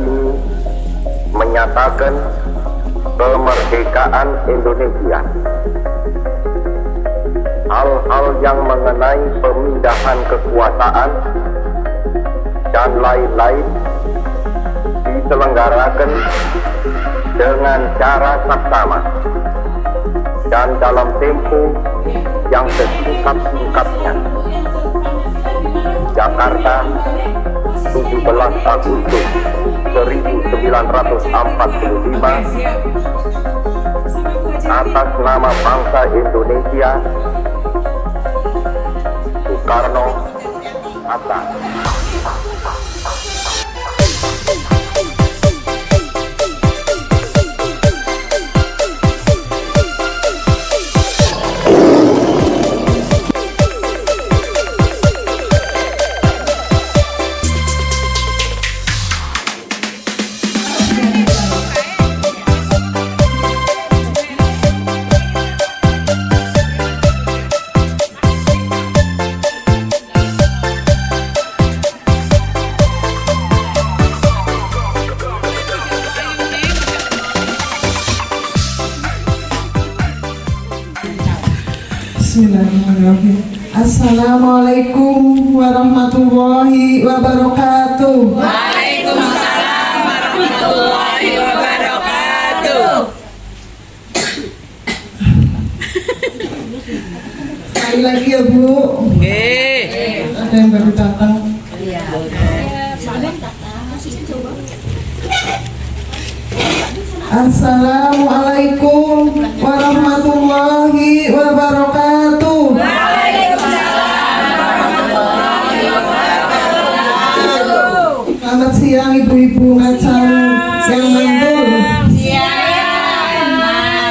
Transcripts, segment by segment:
ini menyatakan kemerdekaan Indonesia. Hal-hal yang mengenai pemindahan kekuasaan dan lain-lain diselenggarakan dengan cara saksama dan dalam tempo yang sesingkat-singkatnya. Jakarta, 17 Agustus 1945, atas nama bangsa Indonesia, Soekarno Hatta. Bismillahirrahmanirrahim. Assalamualaikum warahmatullahi wabarakatuh. Waalaikumsalam warahmatullahi wabarakatuh. Sekali lagi ya Bu. Ada yang baru datang. Assalamualaikum warahmatullahi wabarakatuh. Selamat siang ibu-ibu ngacang yang mantul.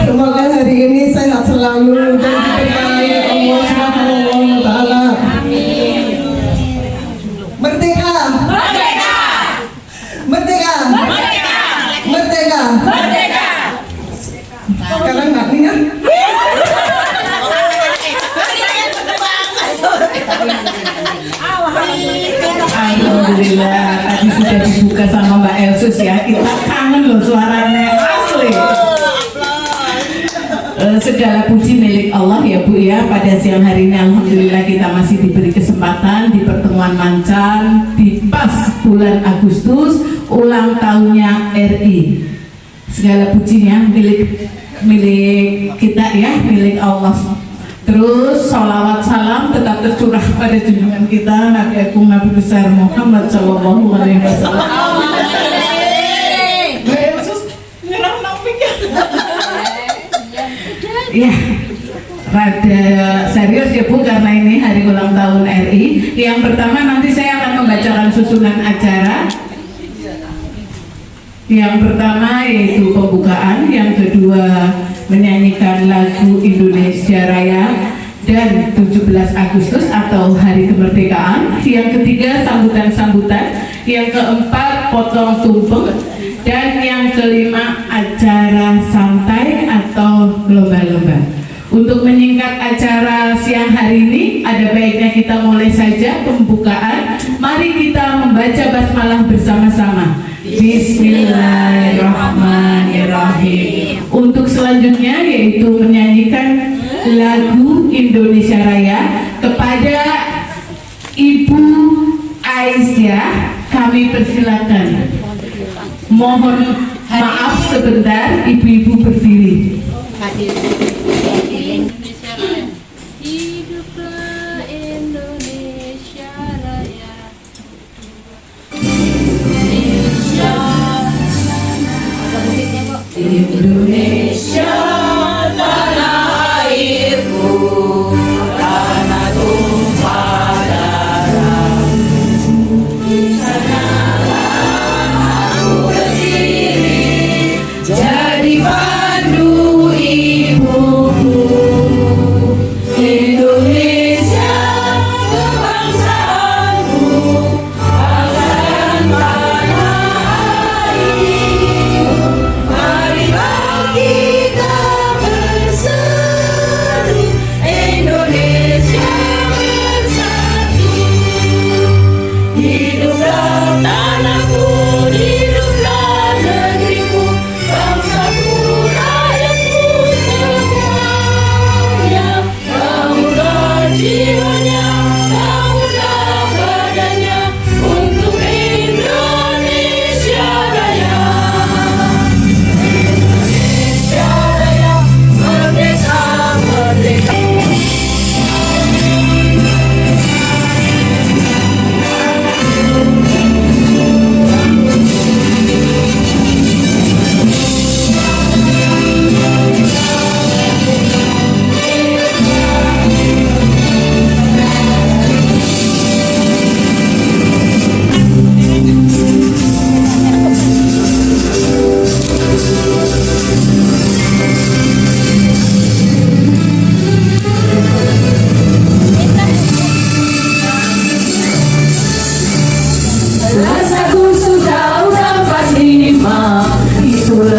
Semoga hari ini sehat selalu dan diberkahi Allah Subhanahu wa taala. Merdeka. Merdeka. Merdeka. Merdeka. Merdeka. Sekarang nggak nih ya? Alhamdulillah, tadi sudah dibuka sama Mbak Elsus ya. Kita kangen loh suaranya, asli. Segala puji milik Allah ya Bu ya. Pada siang hari ini alhamdulillah kita masih diberi kesempatan di pertemuan Mancan di pas bulan Agustus ulang tahunnya RI. Segala pujinya milik kita ya, milik Allah. Terus sholawat salam tetap tercurah pada junjungan kita Nabi Agung Nabi besar Muhammad Sallallahu Alaihi Wasallam. Ya, rada serius ya Bu karena ini hari ulang tahun RI. Yang pertama nanti saya akan membacakan susunan acara. Yang pertama yaitu pembukaan, yang kedua menyanyikan lagu Indonesia Raya dan 17 Agustus atau Hari Kemerdekaan, yang ketiga sambutan-sambutan, yang keempat potong tumpeng, dan yang kelima acara santai atau lomba-lomba. Untuk menyingkat acara siang hari ini, ada baiknya kita mulai saja pembukaan. Mari kita membaca basmalah bersama-sama. Bismillahirrahmanirrahim. Untuk selanjutnya yaitu menyanyikan lagu Indonesia Raya kepada Ibu Aisyah, kami persilakan. Mohon maaf sebentar, ibu-ibu berdiri. Hiduplah Indonesia Raya. Indonesia tanah airku, tanah tumpah darah. Sanalah aku berdiri, jadi pandu ibuku. Indonesia kebangsaanku, bangsa dan tanah air. Mari bagi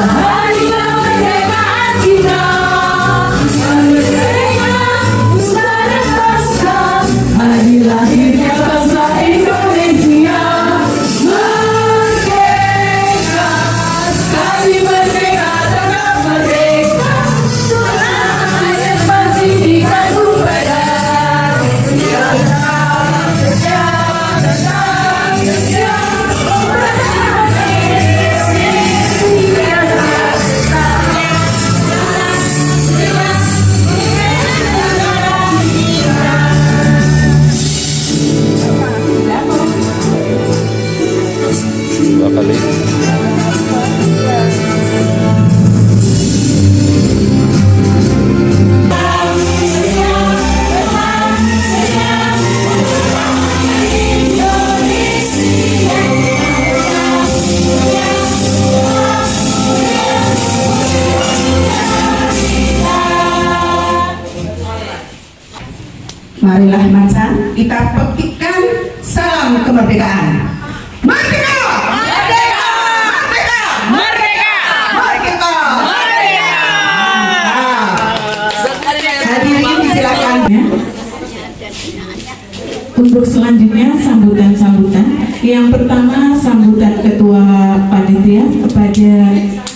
hari kemerdekaan kita. Merdeka, Nusa dan bangsa, hari lahirnya bangsa Indonesia. Merdeka, sekali merdeka tetap merdeka, tanah air masih dikandung badai. Dua kali. Marilah macan kita petikkan salam kemerdekaan. Merdeka! Merdeka! Merdeka! Merdeka! Merdeka! Hadirin silakan. Untuk selanjutnya sambutan-sambutan. Yang pertama sambutan Ketua Panitia kepada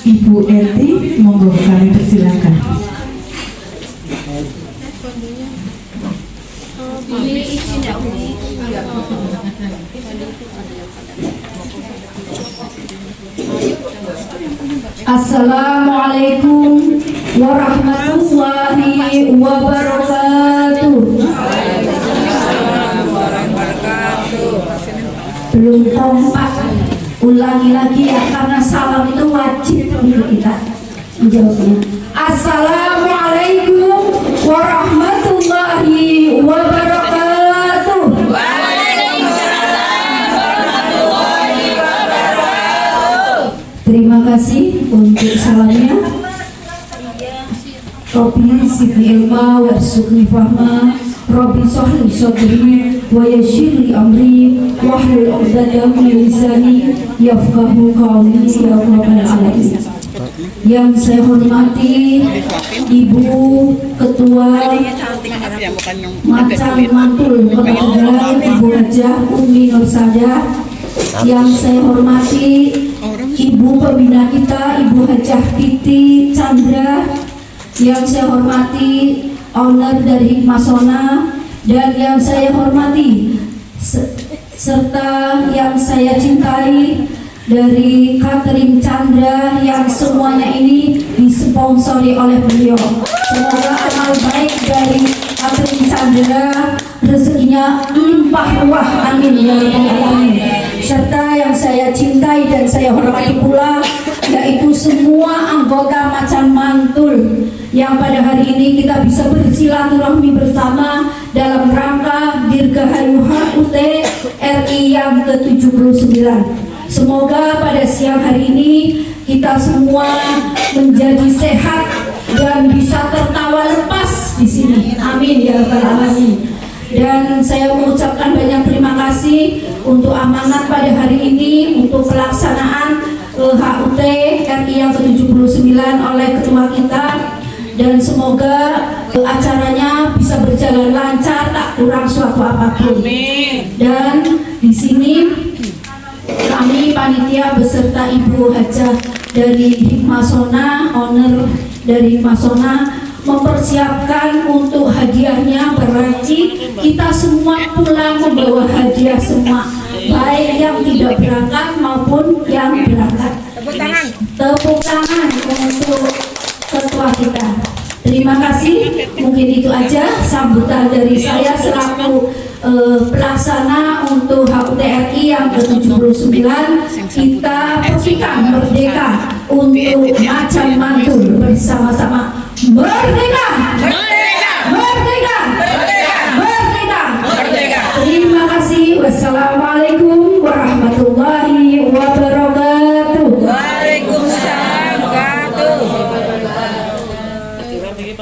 Ibu Eti, monggo kami persilakan. Assalamualaikum warahmatullahi wabarakatuh. Belum kompak, ulangi lagi ya, karena salam itu wajib untuk kita menjawabnya. Assalamualaikum warahmatullahi wabarakatuh. Terima kasih untuk salamnya. Robi Siti Ilma Warsuqni Fahma, Robi Sohli Sodri wa Yashirli Amri Wahlul Uqdatam min lisani yafqahu qawli ya Rabbal Alamin. Yang saya hormati Ibu Ketua Macan Mantul Kota Tegal, Ibu Hajah Umi Nursada. Yang saya hormati Ibu Pembina kita, Ibu Hajah Titi Chandra. Yang saya hormati owner dari Hikmasona, dan yang saya hormati serta yang saya cintai dari Catering Chandra, yang semuanya ini disponsori oleh beliau. Semoga amal baik dari Catering Chandra rezekinya limpah ruah, amin ya rabbal alamin. Serta yang saya cintai dan saya hormati pula yaitu semua anggota Macan Mantul yang pada hari ini kita bisa bersilaturahmi bersama dalam rangka Dirgahayu HUT RI yang ke-79. Semoga pada siang hari ini kita semua menjadi sehat dan bisa tertawa lepas di sini. Amin ya rabbal alamin. Dan saya mengucapkan banyak terima kasih untuk amanat pada hari ini untuk pelaksanaan HUT RI yang ke-79 oleh ketua kita, dan semoga acaranya bisa berjalan lancar, tak kurang suatu apapun. Dan di sini kami panitia beserta Ibu Hajah dari Hikmasona, owner dari Hikmasona, mempersiapkan untuk hadiahnya. Berarti kita semua pulang membawa hadiah semua, baik yang tidak berangkat maupun yang berangkat. Tepuk tangan untuk ketua kita. Terima kasih. Mungkin itu aja sambutan dari saya selaku pelaksana untuk HUT RI yang ke-79. Kita petikan merdeka untuk Macan Mantul bersama-sama. Merdeka! Merdeka! Merdeka! Merdeka! Merdeka! Merdeka! Terima kasih. Wassalamualaikum warahmatullahi wabarakatuh. Waalaikumsalam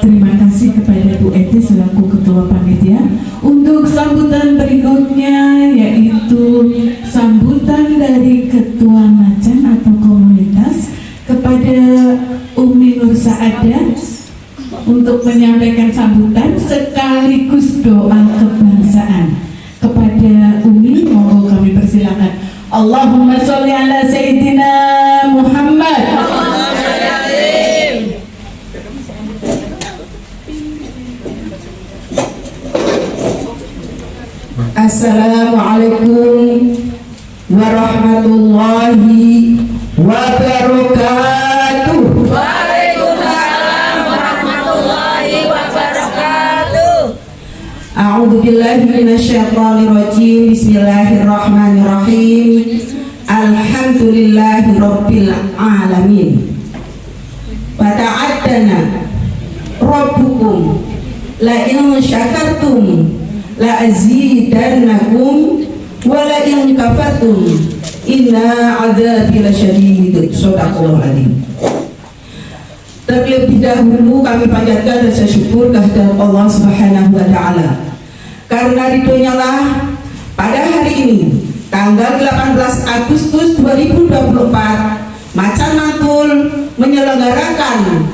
Terima kasih kepada Bu Eti selaku Ketua Panitia. Untuk sambutan berikutnya yaitu sambutan dari Ketua Macan atau komunitas kepada ada untuk menyampaikan sambutan sekaligus doa kebangsaan kepada Umi. Monggo kami persilakan. Allahumma sholli ala Sayyidina Muhammad. Assalamualaikum warahmatullahi wabarakatuh. Waalaikumsalam warahmatullahi wabarakatuh. A'udzu billahi minasyaitonir rajim. Bismillahirrahmanirrahim. Alhamdulillahi rabbil alamin. Wa ta'addana rabbukum la in syakartum la azidannakum wa la in kafartum inna adzabi lasyadid. Shadaqallahul azim. Terlebih dahulu kami panjatkan rasa syukur kehadirat Allah Subhanahu wa taala. Karena ridhonyalah pada hari ini tanggal 18 Agustus 2024 Macan Mantul menyelenggarakan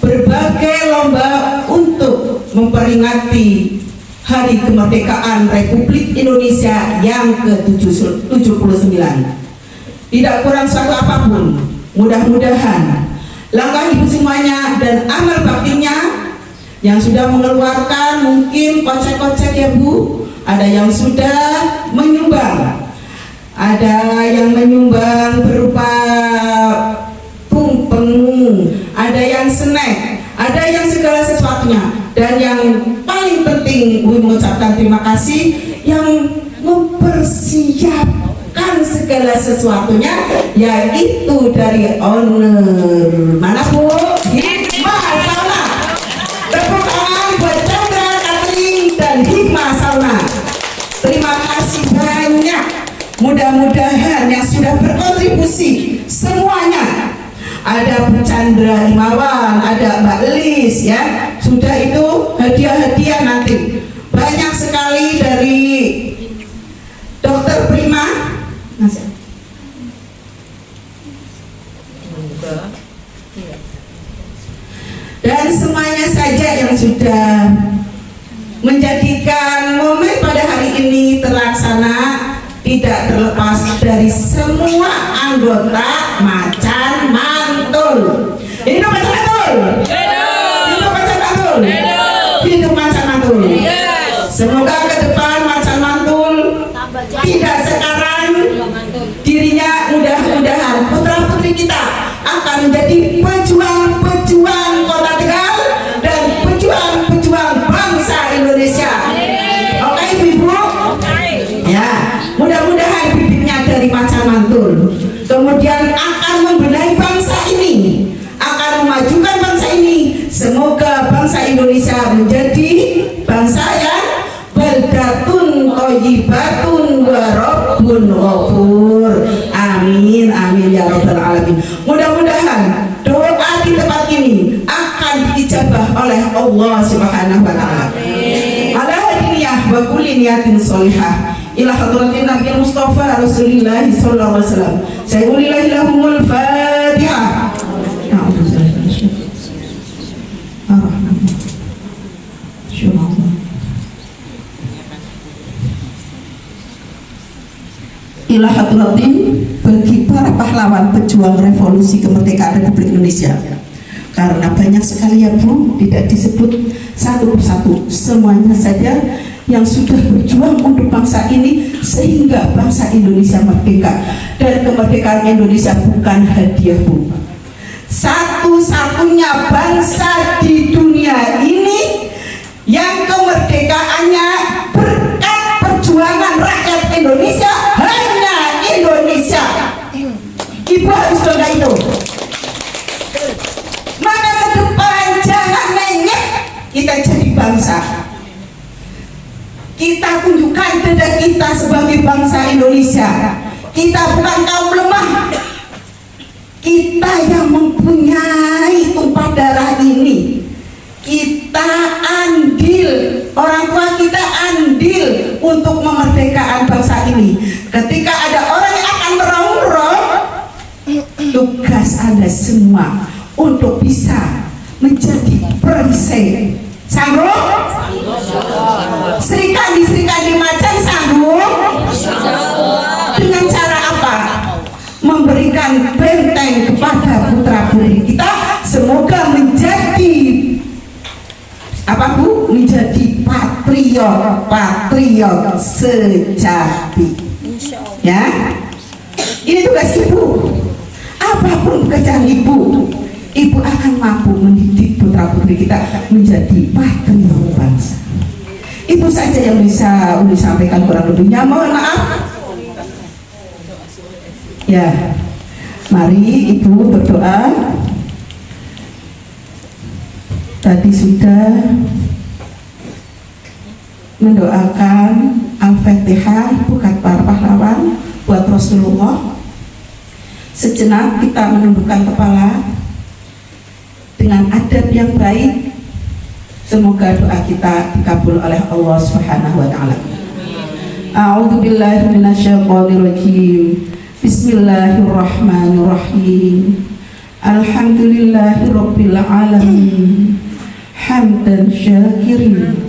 berbagai lomba untuk memperingati Hari Kemerdekaan Republik Indonesia yang ke-79. Tidak kurang suatu apapun, mudah-mudahan langkah ibu semuanya dan amal baktinya yang sudah mengeluarkan mungkin kocek-kocek ya Bu, ada yang sudah menyumbang, ada yang menyumbang berupa tumpeng, ada yang snack, ada yang segala sesuatunya, dan yang paling penting Umi mengucapkan terima kasih yang mempersiapkan segala sesuatunya, yaitu dari owner mana Bu? Hikmah Sauna. Tepuk tangan buat Chandra, Katrin, dan Hikmah Sauna. Terima kasih banyak. Mudah-mudahan yang sudah berkontribusi semuanya, ada Bu Chandra Imawan, ada Mbak Lis ya, sudah itu hadiah-hadiah nanti banyak sekali dari Dokter Prima. Dan semuanya saja yang sudah menjadikan momen pada hari ini terlaksana, tidak terlepas dari semua anggota Macan Mantul. Hidup Macan Mantul. Hidup Macan Mantul. Hidup Macan Mantul. Semoga ke depan Macan Mantul tidak sekarang dirinya, mudah-mudahan putra putri kita akan menjadi pejuang-pejuang Kota Tegal dan pejuang-pejuang bangsa Indonesia. Oke Ibu? Ya, mudah-mudahan bibitnya dari Macan Mantul kemudian akan membenahi bangsa ini, akan memajukan bangsa ini. Semoga bangsa Indonesia menjadi bangsa yang baldatun thayyibatun wa rabbun ghafur. Amin amin ya rabbal alamin. Mudah-mudahan doa di tempat ini akan diijabah oleh Allah Subhanahu wa taala. Ala hadiyah wa kulli niyatin sholihah ila hadratin Nabi Mustafa Rasulillah sallallahu alaihi wasallam. Saya ulillahi lahumul Fatihah. Ila hadratin bagi para pahlawan pejuang revolusi kemerdekaan Republik Indonesia. Karena banyak sekali ya Bu, tidak disebut satu persatu, semuanya saja yang sudah berjuang untuk bangsa ini sehingga bangsa Indonesia merdeka. Dan kemerdekaan Indonesia bukan hadiah Bu, satu-satunya bangsa di dunia ini yang kemerdekaannya berkat perjuangan rakyat Indonesia, hanya Indonesia. Ibu harus bangga itu. Maka ke depan jangan menyek kita jadi bangsa. Kita tunjukkan dada kita sebagai bangsa Indonesia. Kita bukan kaum lemah. Kita yang mempunyai tumpah darah ini. Kita andil, orang tua kita andil untuk memerdekakan bangsa ini. Ketika ada orang yang akan merongrong, tugas Anda semua untuk bisa menjadi perisai. Sanggup? Sri Kandi Macan sanggup? Dengan cara apa? Memberikan benteng kepada putra putri kita, semoga menjadi apa Bu? Menjadi patriot sejati. Ya, ini tugas ibu. Apapun pekerjaan ibu, ibu akan mampu mendidik putra putri kita menjadi patriot bangsa. Itu saja yang bisa Uli sampaikan, kurang lebihnya mohon maaf. Ya, mari ibu berdoa. Tadi sudah mendoakan Al-Fatihah buat para pahlawan, buat Rasulullah. Sejenak kita menundukkan kepala dengan adab yang baik. Semoga doa kita dikabul oleh Allah Subhanahu wa taala. A'udzu billahi minasyaitonir rajim. Bismillahirrahmanirrahim. Alhamdulillahirabbil alamin. Hamdan syakirin,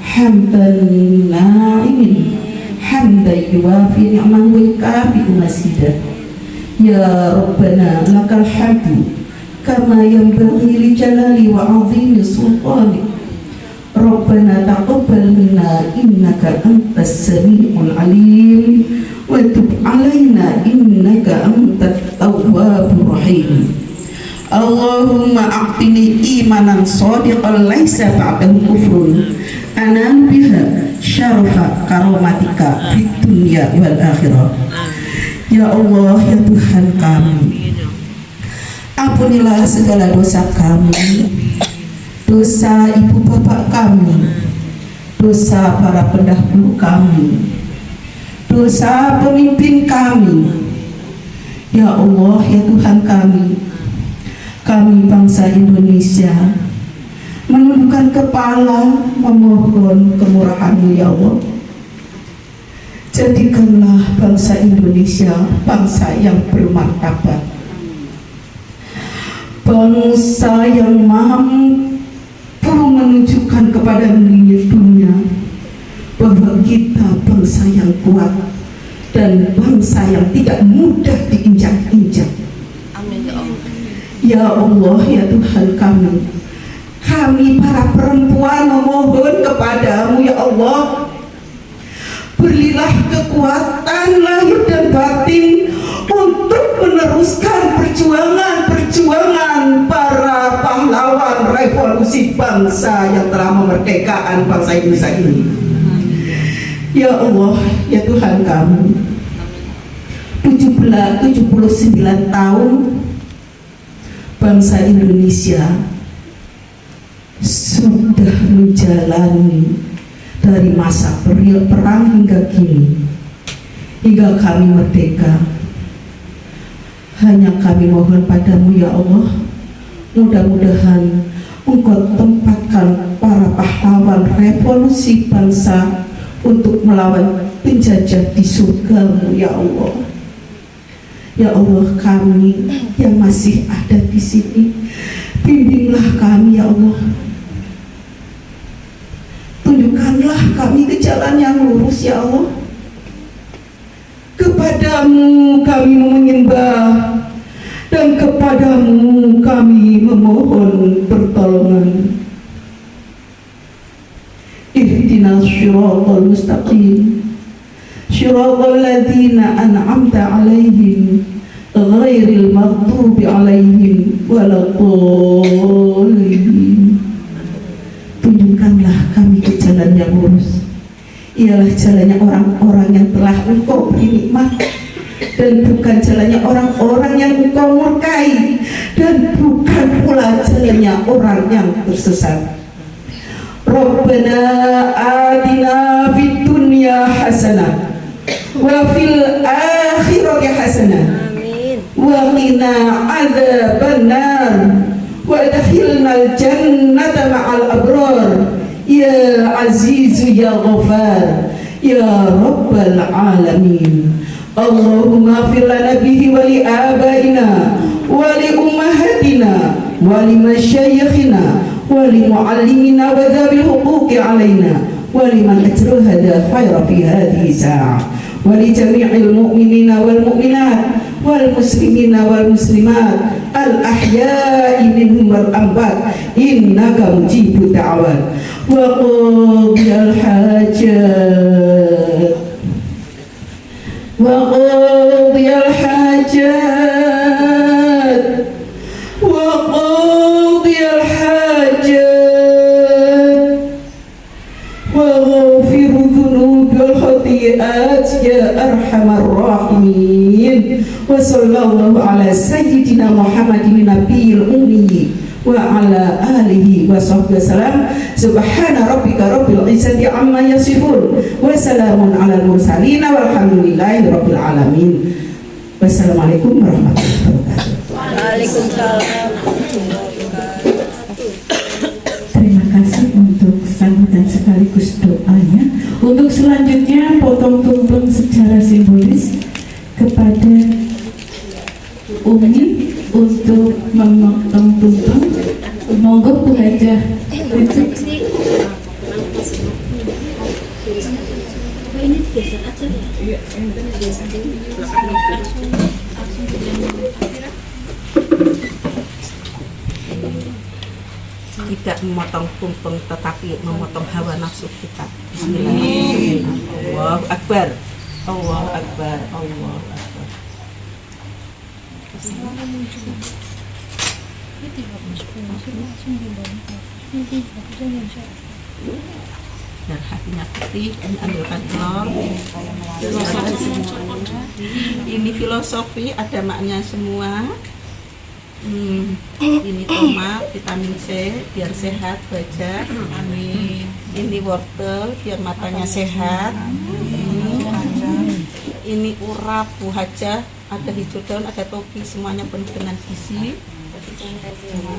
hamdan na'imin, hamdan yuwafi ni'man wa yukafi masidah. Ya Rabbana lakal hamdu kama yanbaghi li jalali wa 'azimi sultanik. Rabbana taqabbal minna innaka antas sami'ul 'alim wa tub 'alaina innaka antat tawwabur rahim. Allahumma a'tini imanan shadiqan laisa ba'dahu kufrun anan biha syarafa karomatika fid dunya wal akhirah. Ya Allah, ya Tuhan kami, ampunilah segala dosa kami, dosa ibu bapak kami, dosa para pendahulu kami, dosa pemimpin kami. Ya Allah, ya Tuhan kami bangsa Indonesia menundukkan kepala memohon kemurahan-Mu ya Allah. Jadikanlah bangsa Indonesia bangsa yang bermartabat, bangsa yang mampu menunjukkan kepada dunia bahwa kita bangsa yang kuat dan bangsa yang tidak mudah diinjak-injak. Ya Allah, ya Tuhan kami para perempuan memohon kepadamu ya Allah, berilah kekuatan lahir dan batin untuk meneruskan perjuangan para pahlawan revolusi bangsa yang telah memerdekakan bangsa Indonesia ini. Ya Allah, ya Tuhan kami, 79 tahun bangsa Indonesia sudah menjalani dari masa perang hingga kini, hingga kami merdeka. Hanya kami mohon padamu ya Allah, mudah-mudahan Engkau tempatkan para pahlawan revolusi bangsa untuk melawan penjajah di surga-Mu ya Allah. Ya Allah, kami yang masih ada di sini, bimbinglah kami ya Allah. Tunjukkanlah kami ke jalan yang lurus ya Allah. Kepadamu kami menyembah dan kepadamu kami memohon pertolongan. Ihdinas shiratal mustaqim, shiratal ladzina an'amta 'alaihim ghairil maghdubi 'alaihim waladdallin. Tunjukkanlah kami ke jalan yang lurus, ialah jalannya orang-orang yang telah Engkau beri nikmat, dan bukan jalannya orang-orang yang Engkau murkai, dan bukan pula jalannya orang yang tersesat. Rabbana atina fid dunya hasanah wa fil akhirati hasanah wa qina adzabannar wa adkhilnal jannata ma'al abrar ya azizu ya ghafar ya rabbal alamin. Allahumma fir lana bihi wa li abaina wa li ummahatina ولمشايخنا ولمعلمنا وذوي الحقوق علينا ولمن أجر هذا الخير في هذه الساعة ولجميع المؤمنين والمؤمنات والمسلمين والمسلمات الأحياء منهم والأموات إنك مجيب الدعوات وقضي الحاجات وقضي الحاجات وقضي الحاجات وغفر الذنوب والخطيئات يا أرحم الراحمين وصلى الله على سيدنا محمد النبي الأمي وعلى آله وصحبه وسلم سبحان ربك رب العزة عما يصفون وسلام على المرسلين والحمد لله رب العالمين wassalamualaikum warahmatullahi wabarakatuh. Waalaikumsalam. Terima kasih untuk sambutan sekaligus doanya. Untuk selanjutnya potong tumpeng secara simbolis kepada Umi untuk memotong tumpeng. Monggo Bu Hajah. Tidak memotong tumpeng tetapi memotong hawa nafsu kita. Bismillahirrahmanirrahim. Allahu Akbar. Allahu Akbar. Allahu Akbar. Biar hatinya putih, ini ambilkan telur. Ini filosofi, ada maknya semua. Ini tomat, vitamin C, biar sehat wajah. Amin. Ini wortel, biar matanya sehat. Ini urap Bu Hajah, ada hijau daun, ada topi, semuanya penuh dengan gizi.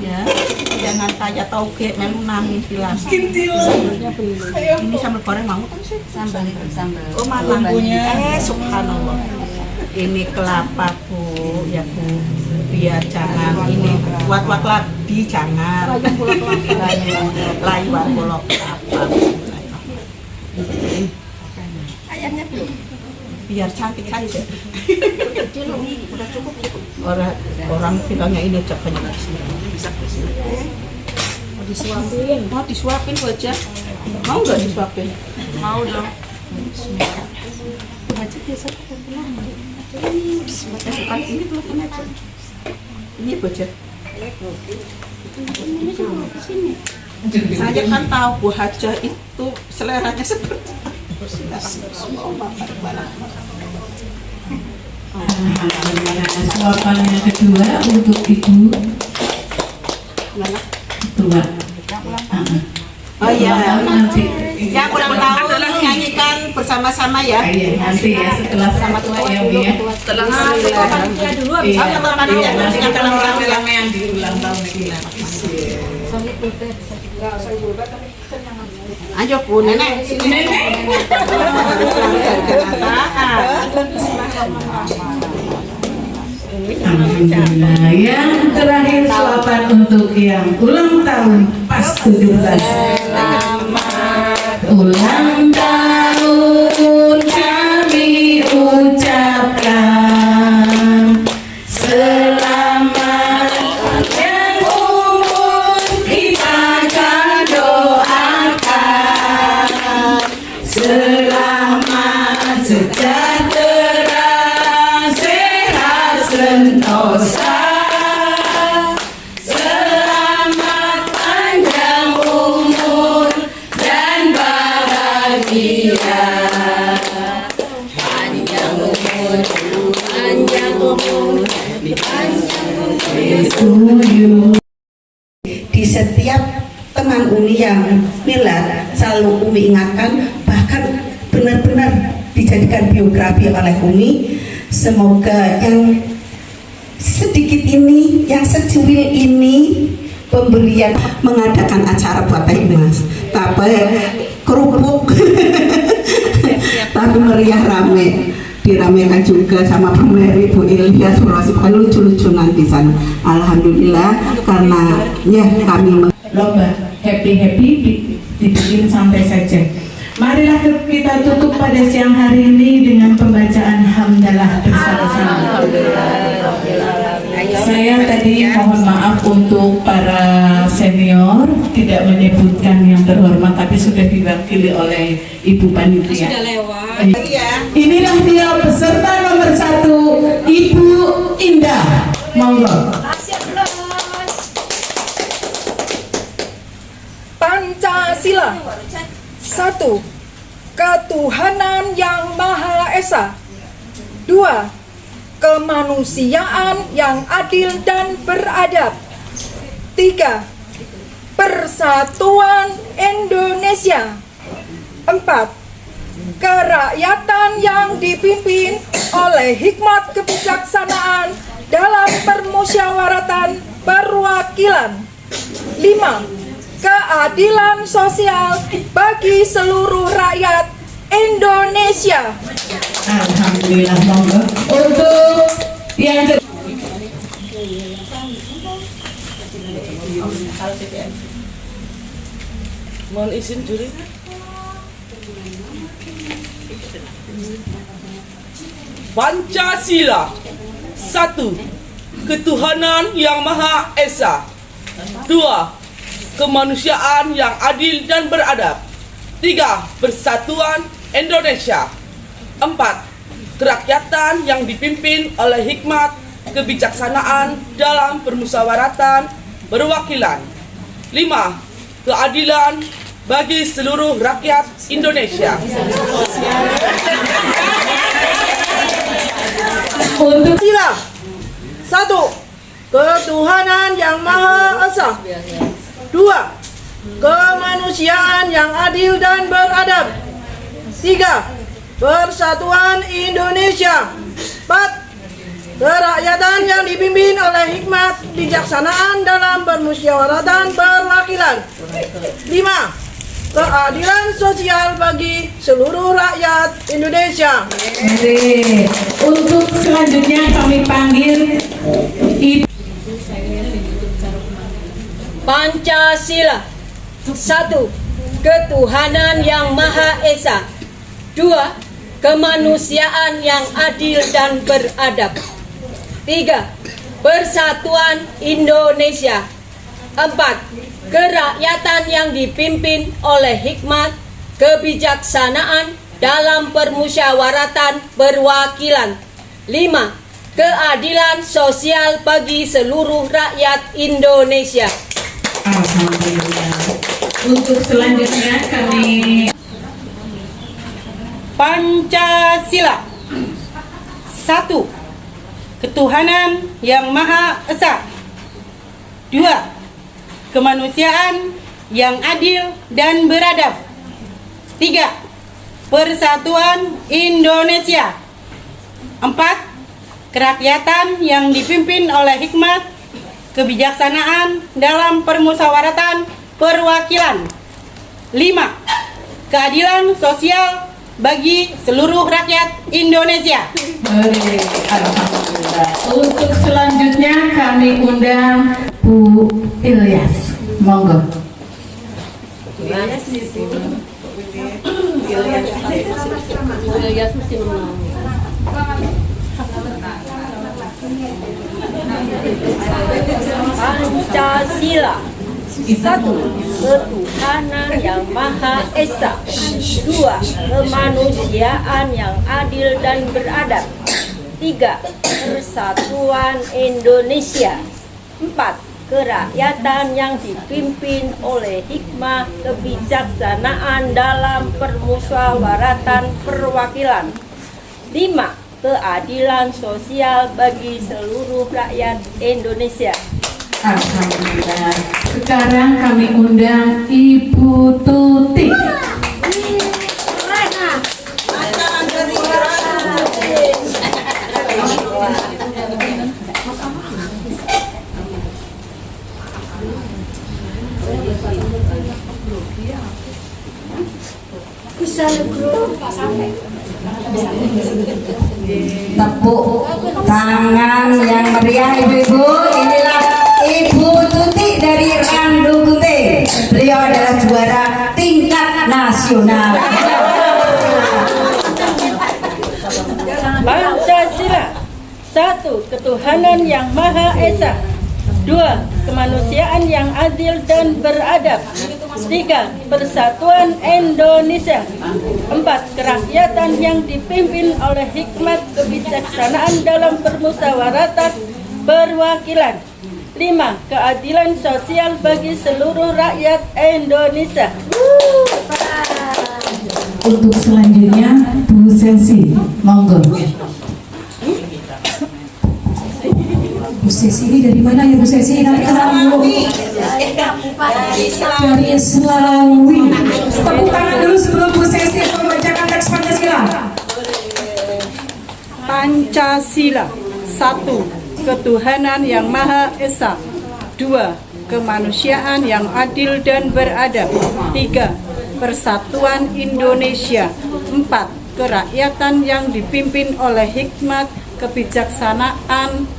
Ya, jangan tanya tauge melu nangis bilang. Ini sambal goreng mau kan sih? Sambal itu sambal. Oh malah subhanallah. Ini kelapa Bu, ya Bu. Biar jangan ini kuat-kuat lagi jangan. Layu bolok apa? Ayamnya belum. Biar cantik aja. Udah cukup. Orang bilangnya ini aja banyak bisa mau disuapin aja. Mau nggak disuapin? Mau dong. Aja biasa bukan ini bukan aja. Ini aja. Saya kan tahu Bu Hajah itu seleranya seperti Suapan yang kedua untuk Ibu Tua. Oh iya, Nanti. yang ulang tahun nyanyikan bersama-sama ya. Iya, nanti ya setelah sama tua ya Bu ya. Setelah panitia dulu habis itu panitia nanti yang ulang tahun yang di ulang tahun ini. Ayo Bu, nenek sini nenek. Alhamdulillah. Yang terakhir suapan untuk yang ulang tahun pas 17. Ulang tahun kami ucapkan selamat yang umur kita akan doakan selamat sejahtera sehat sentosa. Selamat panjang umur dan bahagia. Panjang umur, panjang umur, panjang umur. Di setiap teman Umi yang milad selalu Umi ingatkan, bahkan benar-benar dijadikan biografi oleh Umi. Semoga yang sedikit ini, yang secuil ini pemberian mengadakan acara buat Teh Mas, tapi kerupuk tapi meriah rame. diramaikan juga sama pemeri Bu Ilyas kan lucu-lucu nanti sana. Alhamdulillah karena ya kami lomba happy dibikin santai saja. Marilah kita tutup pada siang hari ini dengan pembacaan hamdalah bersama-sama. Saya tadi mohon maaf untuk para senior tidak menyebutkan yang terhormat, tapi sudah diwakili oleh Ibu Panitia. Sudah lewat. Inilah dia peserta nomor 1, Ibu Indah. Monggo. Pancasila. 1. Ketuhanan yang Maha Esa. 2. Kemanusiaan yang adil dan beradab. 3. Persatuan Indonesia. 4. Kerakyatan yang dipimpin oleh hikmat kebijaksanaan dalam permusyawaratan perwakilan. 5. Keadilan sosial bagi seluruh rakyat Indonesia. Alhamdulillah, monggo. Untuk yang Mohon izin juri. Pancasila. 1. Ketuhanan yang Maha Esa. 2. Kemanusiaan yang adil dan beradab. 3. Persatuan Indonesia. 4. Kerakyatan yang dipimpin oleh hikmat kebijaksanaan dalam permusyawaratan perwakilan. 5. Keadilan bagi seluruh rakyat Indonesia. untuk Sila. 1. Ketuhanan yang Maha Esa. 2. Kemanusiaan yang adil dan beradab. 3. Persatuan Indonesia. 4. Kerakyatan yang dipimpin oleh hikmat bijaksanaan dalam permusyawaratan perwakilan. 5. Keadilan sosial bagi seluruh rakyat Indonesia. Mari. Untuk selanjutnya kami panggil Ibu. Pancasila. 1. Ketuhanan yang Maha Esa. 2. Kemanusiaan yang adil dan beradab. 3. Persatuan Indonesia. 4. Kerakyatan yang dipimpin oleh hikmat kebijaksanaan dalam permusyawaratan perwakilan. 5. Keadilan sosial bagi seluruh rakyat Indonesia. Alhamdulillah. Untuk selanjutnya kami Pancasila. 1. Ketuhanan yang Maha Esa. 2. Kemanusiaan yang adil dan beradab. 3. Persatuan Indonesia. 4. Kerakyatan yang dipimpin oleh hikmat kebijaksanaan dalam permusyawaratan perwakilan. 5. Keadilan sosial bagi seluruh rakyat Indonesia. Mari. Alhamdulillah. Untuk selanjutnya kami undang Bu Ilyas. Monggo. Pancasila. 1. Ketuhanan yang Maha Esa. 2. Kemanusiaan yang adil dan beradab. 3. Persatuan Indonesia. 4. Kerakyatan yang dipimpin oleh hikmah kebijaksanaan dalam permusyawaratan perwakilan. 5. Keadilan sosial bagi seluruh rakyat Indonesia. Alhamdulillah. Sekarang kami undang Ibu Tuti. Tepuk tangan yang meriah ibu-ibu. Inilah Ibu Tuti dari Randu Kuting. Beliau adalah juara tingkat nasional. Pancasila. 1. Ketuhanan yang Maha Esa. 2. Kemanusiaan yang adil dan beradab. 3. Persatuan Indonesia. 4. Kerakyatan yang dipimpin oleh hikmat kebijaksanaan dalam permusyawaratan perwakilan. 5. Keadilan sosial bagi seluruh rakyat Indonesia. Untuk selanjutnya Bu Selsi, monggo. Bu Sesi ini dari mana ya Bu Sesi? Nanti kenal dulu. Dari Selawi. Tepuk tangan dulu sebelum Bu Sesi membacakan teks Pancasila. Pancasila. 1. Ketuhanan yang Maha Esa. 2. Kemanusiaan yang adil dan beradab. 3. Persatuan Indonesia. 4. Kerakyatan yang dipimpin oleh hikmat kebijaksanaan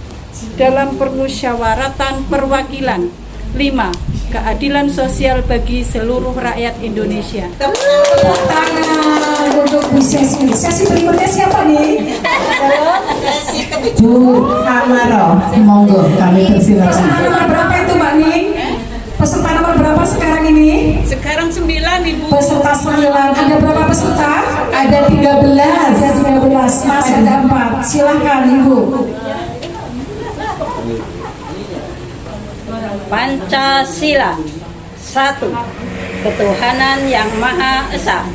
dalam permusyawaratan perwakilan. 5. Keadilan sosial bagi seluruh rakyat Indonesia. Tepuk tangan untuk Bu Sesi. Sesi berikutnya siapa nih? Bu Amaro, monggo kami Peserta persilakan. nomor berapa itu Mbak Ning? Peserta nomor berapa sekarang ini? Sekarang 9 Ibu. Peserta 9. Ada berapa peserta? Ada 13. Ada 13. Masih ada 4. Silahkan Ibu. Pancasila. 1. Ketuhanan yang Maha Esa.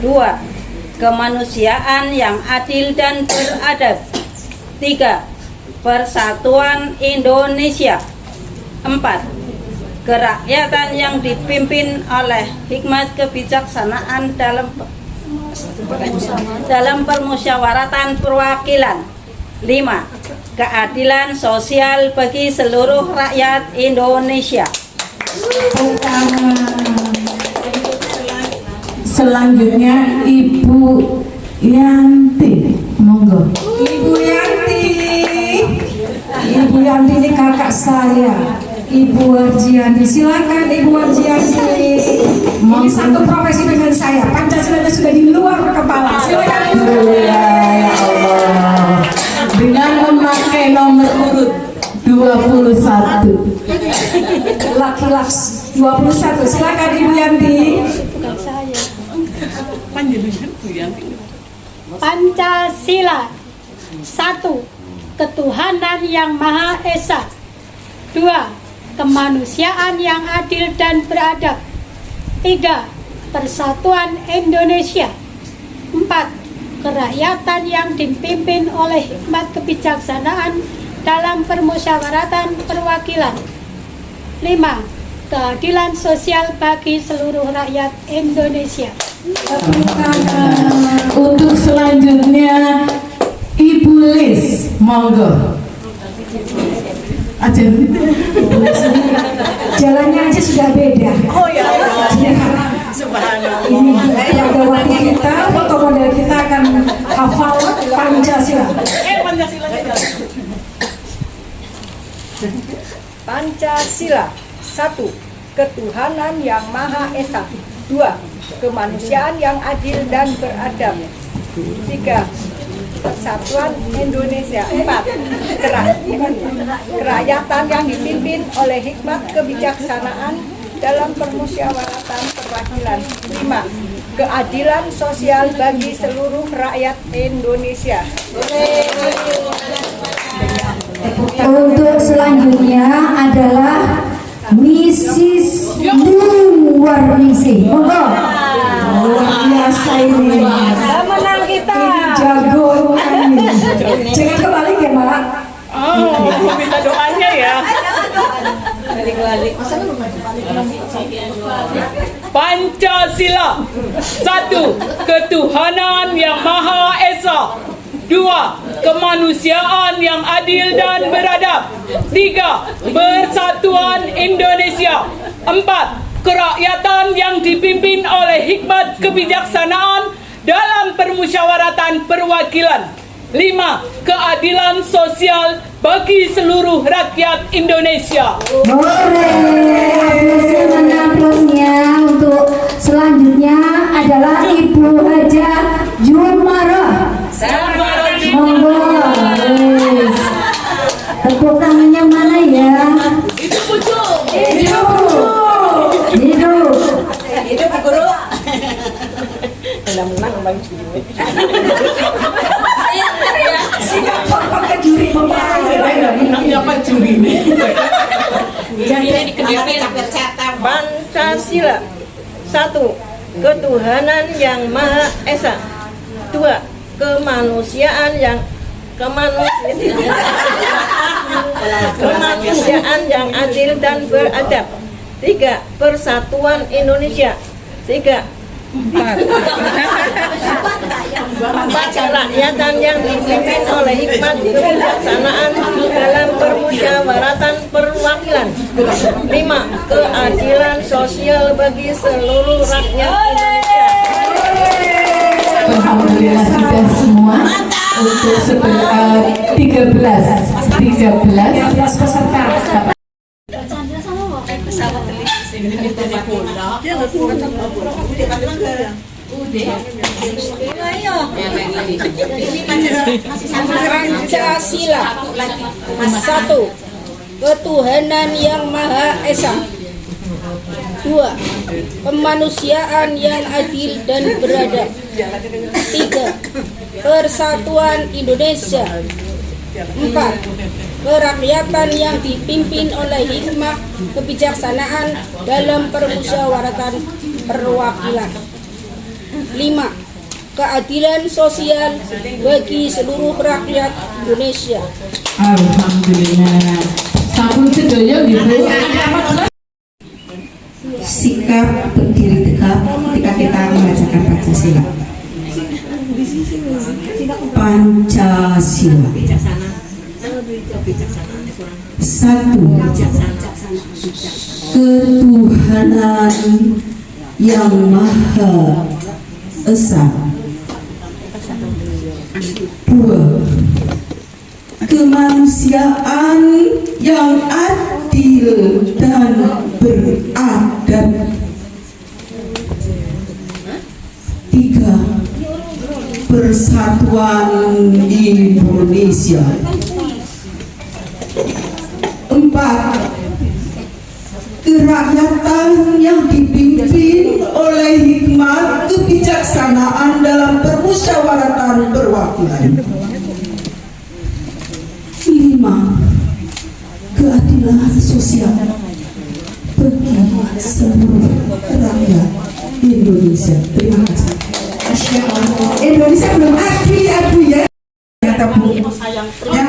2. Kemanusiaan yang adil dan beradab. 3. Persatuan Indonesia. 4. Kerakyatan yang dipimpin oleh hikmat kebijaksanaan dalam permusyawaratan perwakilan. 5. Keadilan sosial bagi seluruh rakyat Indonesia. Selanjutnya Ibu Yanti, monggo. Ibu Yanti. Ibu Yanti ini kakak saya. Ibu Warjianti. Silakan Ibu Warjianti. Ini satu profesi dengan saya. Pancasila sudah di luar kepala. Silakan Ibu. Ya Allah. Dengan memakai nomor urut 21. Laki-laki 21. Silakan Ibu Yanti. Pancasila. 1. Ketuhanan yang Maha Esa. 2. Kemanusiaan yang adil dan beradab. 3. Persatuan Indonesia. 4. Kerakyatan yang dipimpin oleh hikmat kebijaksanaan dalam permusyawaratan perwakilan. 5. Keadilan sosial bagi seluruh rakyat Indonesia. Untuk selanjutnya Ibu Lis, monggo. Aja. Jalannya aja sudah beda. Oh ya. Ini pegawai kita, foto model kita akan hafal Pancasila. Pancasila. 1. Ketuhanan yang Maha Esa. 2. Kemanusiaan yang adil dan beradab. 3. Persatuan Indonesia. 4. Kerakyatan yang dipimpin oleh hikmat kebijaksanaan dalam permusyawaratan perwakilan. 5. Keadilan sosial bagi seluruh rakyat Indonesia. Untuk selanjutnya adalah Mrs. Nuwarnisi. Monggo. Luar biasa ini. Menang kita. Ini jago ini. Jangan kebalik ya, Mbak. Oh, minta doanya ya. Pancasila. 1. Ketuhanan yang Maha Esa. 2. Kemanusiaan yang adil dan beradab. 3. Persatuan Indonesia. 4. Kerakyatan yang dipimpin oleh hikmat kebijaksanaan dalam permusyawaratan perwakilan. 5. Keadilan sosial bagi seluruh rakyat Indonesia. Aplausnya mana aplausnya? Untuk selanjutnya adalah Ibu Hajah Jumaroh. Monggo. Yes. Tepuk tangannya mana ya? Itu pucuk. Itu guru. Pancasila. 1. Ketuhanan yang Maha Esa. 2. Kemanusiaan yang adil dan beradab. 3. Persatuan Indonesia. 4. Kerakyatan yang dipimpin oleh hikmat kebijaksanaan dalam permusyawaratan perwakilan. 5. Keadilan sosial bagi seluruh rakyat Indonesia. Alhamdulillah sudah semua untuk 13 peserta. Pancasila. 1. Ketuhanan yang Maha Esa. 2. Kemanusiaan yang adil dan beradab. 3. Persatuan Indonesia. 4. Kerakyatan yang dipimpin oleh hikmah kebijaksanaan dalam permusyawaratan perwakilan. 5. Keadilan sosial bagi seluruh rakyat Indonesia. Alhamdulillah. Sampun sedaya gitu. Sikap berdiri tegak ketika kita membacakan Pancasila. Pancasila. 1. Ketuhanan yang Maha Esa. 2. Kemanusiaan yang adil dan beradab. 3. Persatuan Indonesia. 4. Kerakyatan yang dipimpin oleh hikmat kebijaksanaan dalam permusyawaratan perwakilan. 5. Keadilan sosial bagi seluruh rakyat Indonesia. Terima kasih. Masya Allah. Indonesia belum adil ya Bu ya. Kata Bu. Yang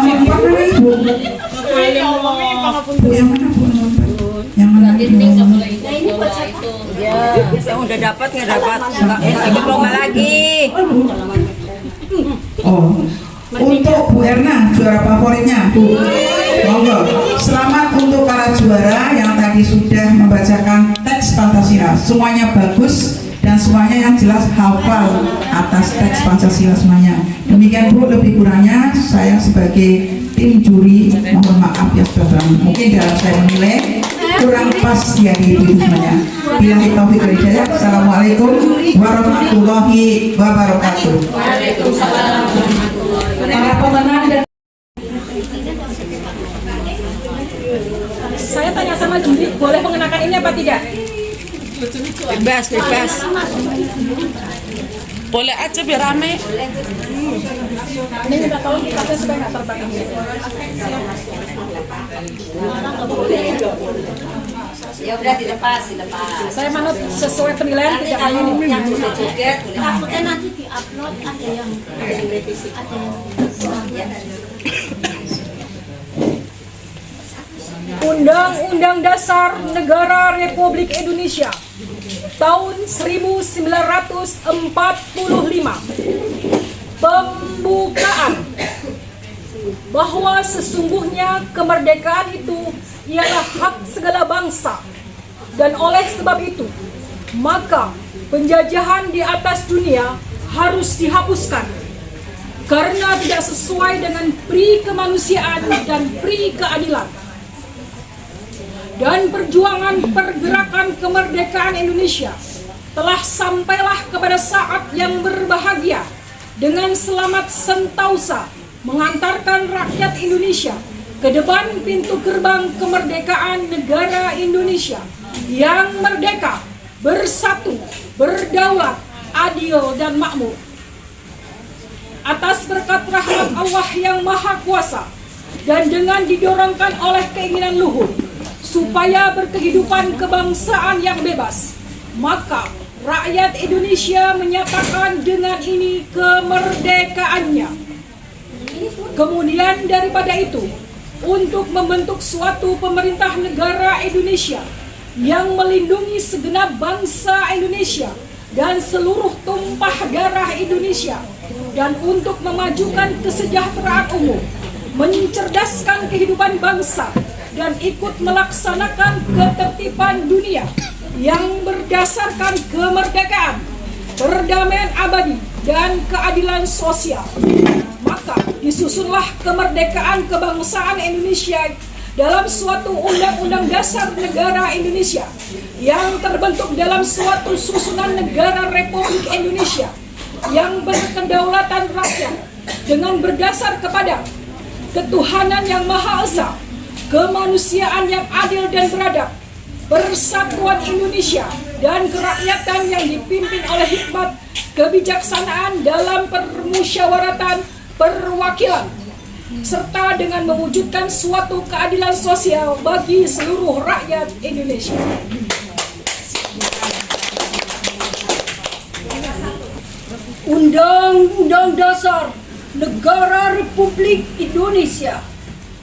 mana Ibu? Bu yang mana Bu? Yang mana? Ya, yang udah dapat nggak dapat, nggak diploma lagi. Oh, untuk Bu Erna juara favoritnya Bu. Monggo. Selamat untuk para juara yang tadi sudah membacakan teks Pancasila. Semuanya bagus dan semuanya yang jelas hafal atas teks Pancasila semuanya. Demikian Bu, lebih kurangnya saya sebagai tim juri mohon maaf ya saudara. Mungkin dalam saya menilai kurang pas ya di ibu semuanya. Billahi taufiq wal hidayah. Assalamualaikum warahmatullahi wabarakatuh. Para pemenang dan Saya tanya sama juri, boleh mengenakan ini apa tidak? Bebas. Boleh aja biar rame. Ini minta tolong dikasih supaya nggak terbang. Ya udah dilepas. Saya manut sesuai penilaian tidak kali ini. Yang sudah joget, Takutnya nanti di-upload ada yang revisi. Undang-Undang Dasar Negara Republik Indonesia tahun 1945. Pembukaan bahwa sesungguhnya kemerdekaan itu ialah hak segala bangsa, dan oleh sebab itu maka penjajahan di atas dunia harus dihapuskan karena tidak sesuai dengan pri kemanusiaan dan pri keadilan. Dan perjuangan pergerakan kemerdekaan Indonesia telah sampailah kepada saat yang berbahagia dengan selamat sentausa mengantarkan rakyat Indonesia ke depan pintu gerbang kemerdekaan negara Indonesia yang merdeka, bersatu, berdaulat, adil, dan makmur. Atas berkat rahmat Allah yang Maha Kuasa dan dengan didorongkan oleh keinginan luhur supaya berkehidupan kebangsaan yang bebas, maka rakyat Indonesia menyatakan dengan ini kemerdekaannya. Kemudian daripada itu, untuk membentuk suatu pemerintah negara Indonesia yang melindungi segenap bangsa Indonesia dan seluruh tumpah darah Indonesia, dan untuk memajukan kesejahteraan umum, mencerdaskan kehidupan bangsa, dan ikut melaksanakan ketertiban dunia yang berdasarkan kemerdekaan, perdamaian abadi, dan keadilan sosial. Maka disusunlah kemerdekaan kebangsaan Indonesia dalam suatu undang-undang dasar negara Indonesia yang terbentuk dalam suatu susunan negara Republik Indonesia yang berkedaulatan rakyat dengan berdasar kepada ketuhanan yang Maha Esa, kemanusiaan yang adil dan beradab, persatuan Indonesia, dan kerakyatan yang dipimpin oleh hikmat kebijaksanaan dalam permusyawaratan perwakilan, serta dengan mewujudkan suatu keadilan sosial bagi seluruh rakyat Indonesia. Undang-Undang Dasar Negara Republik Indonesia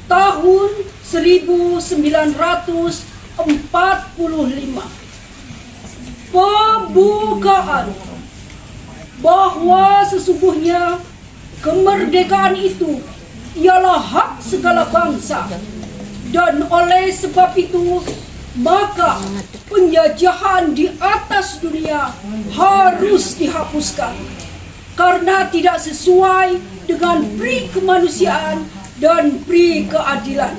tahun 1945. Pembukaan bahwa sesungguhnya kemerdekaan itu ialah hak segala bangsa, dan oleh sebab itu maka penjajahan di atas dunia harus dihapuskan karena tidak sesuai dengan pri kemanusiaan dan pri keadilan.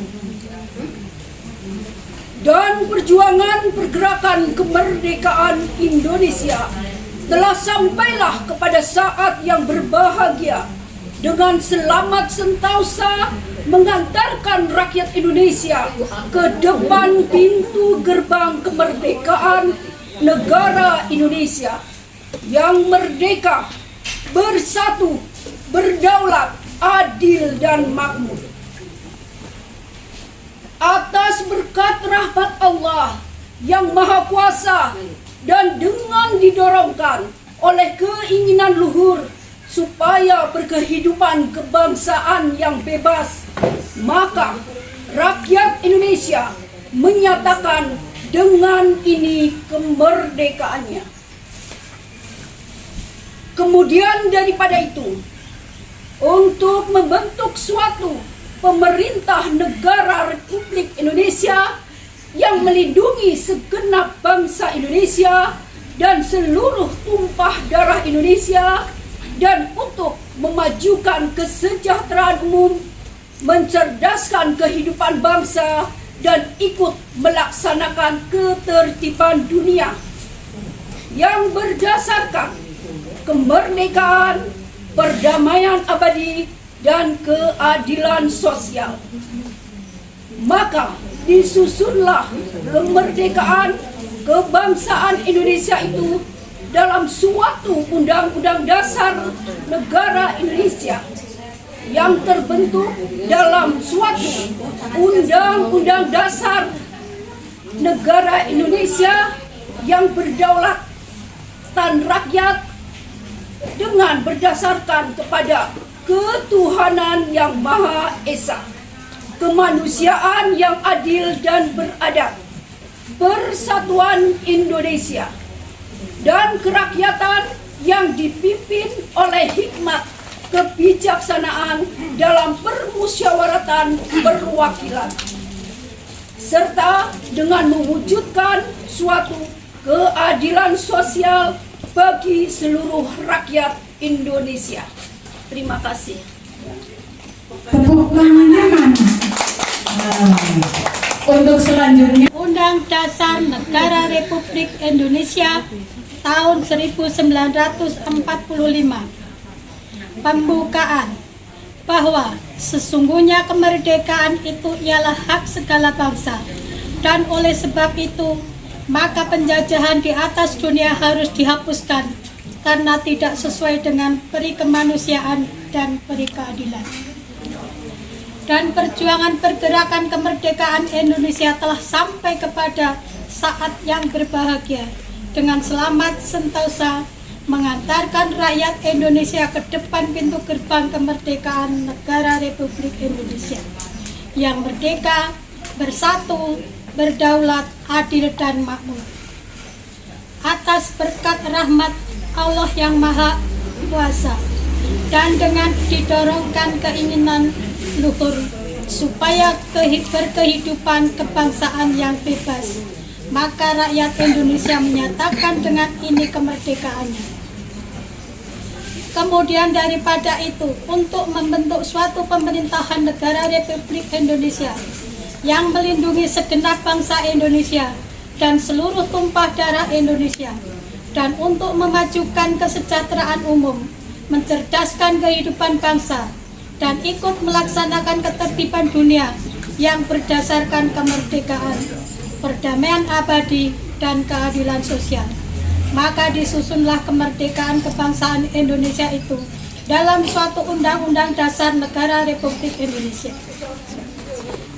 Dan perjuangan pergerakan kemerdekaan Indonesia telah sampailah kepada saat yang berbahagia dengan selamat sentausa mengantarkan rakyat Indonesia ke depan pintu gerbang kemerdekaan negara Indonesia yang merdeka, bersatu, berdaulat, adil, dan makmur. Atas berkat rahmat Allah yang Maha Kuasa dan dengan didorongkan oleh keinginan luhur supaya berkehidupan kebangsaan yang bebas, maka rakyat Indonesia menyatakan dengan ini kemerdekaannya. Kemudian daripada itu, untuk membentuk suatu pemerintah negara Republik Indonesia yang melindungi segenap bangsa Indonesia dan seluruh tumpah darah Indonesia, dan untuk memajukan kesejahteraan umum, mencerdaskan kehidupan bangsa, dan ikut melaksanakan ketertiban dunia yang berdasarkan kemerdekaan, perdamaian abadi, dan keadilan sosial. Maka disusunlah kemerdekaan kebangsaan Indonesia itu dalam suatu undang-undang dasar negara Indonesia yang terbentuk dalam suatu undang-undang dasar negara Indonesia yang berdaulat rakyat dengan berdasarkan kepada ketuhanan yang Maha Esa, kemanusiaan yang adil dan beradab, persatuan Indonesia, dan kerakyatan yang dipimpin oleh hikmat kebijaksanaan dalam permusyawaratan perwakilan, serta dengan mewujudkan suatu keadilan sosial bagi seluruh rakyat Indonesia. Terima kasih. Tepuk tangannya mana? Untuk selanjutnya, Undang Dasar Negara Republik Indonesia tahun 1945. Pembukaan bahwa sesungguhnya kemerdekaan itu ialah hak segala bangsa, dan oleh sebab itu maka penjajahan di atas dunia harus dihapuskan karena tidak sesuai dengan peri kemanusiaan dan peri keadilan. Dan perjuangan pergerakan kemerdekaan Indonesia telah sampai kepada saat yang berbahagia dengan selamat sentosa mengantarkan rakyat Indonesia ke depan pintu gerbang kemerdekaan negara Republik Indonesia yang merdeka, bersatu, berdaulat, adil dan makmur. Atas berkat rahmat Allah yang Maha Kuasa dan dengan didorongkan keinginan luhur supaya berkehidupan kebangsaan yang bebas, maka rakyat Indonesia menyatakan dengan ini kemerdekaannya. Kemudian daripada itu, untuk membentuk suatu pemerintahan negara Republik Indonesia yang melindungi segenap bangsa Indonesia dan seluruh tumpah darah Indonesia, dan untuk memajukan kesejahteraan umum, mencerdaskan kehidupan bangsa, dan ikut melaksanakan ketertiban dunia yang berdasarkan kemerdekaan, perdamaian abadi, dan keadilan sosial. Maka disusunlah kemerdekaan kebangsaan Indonesia itu dalam suatu undang-undang dasar negara Republik Indonesia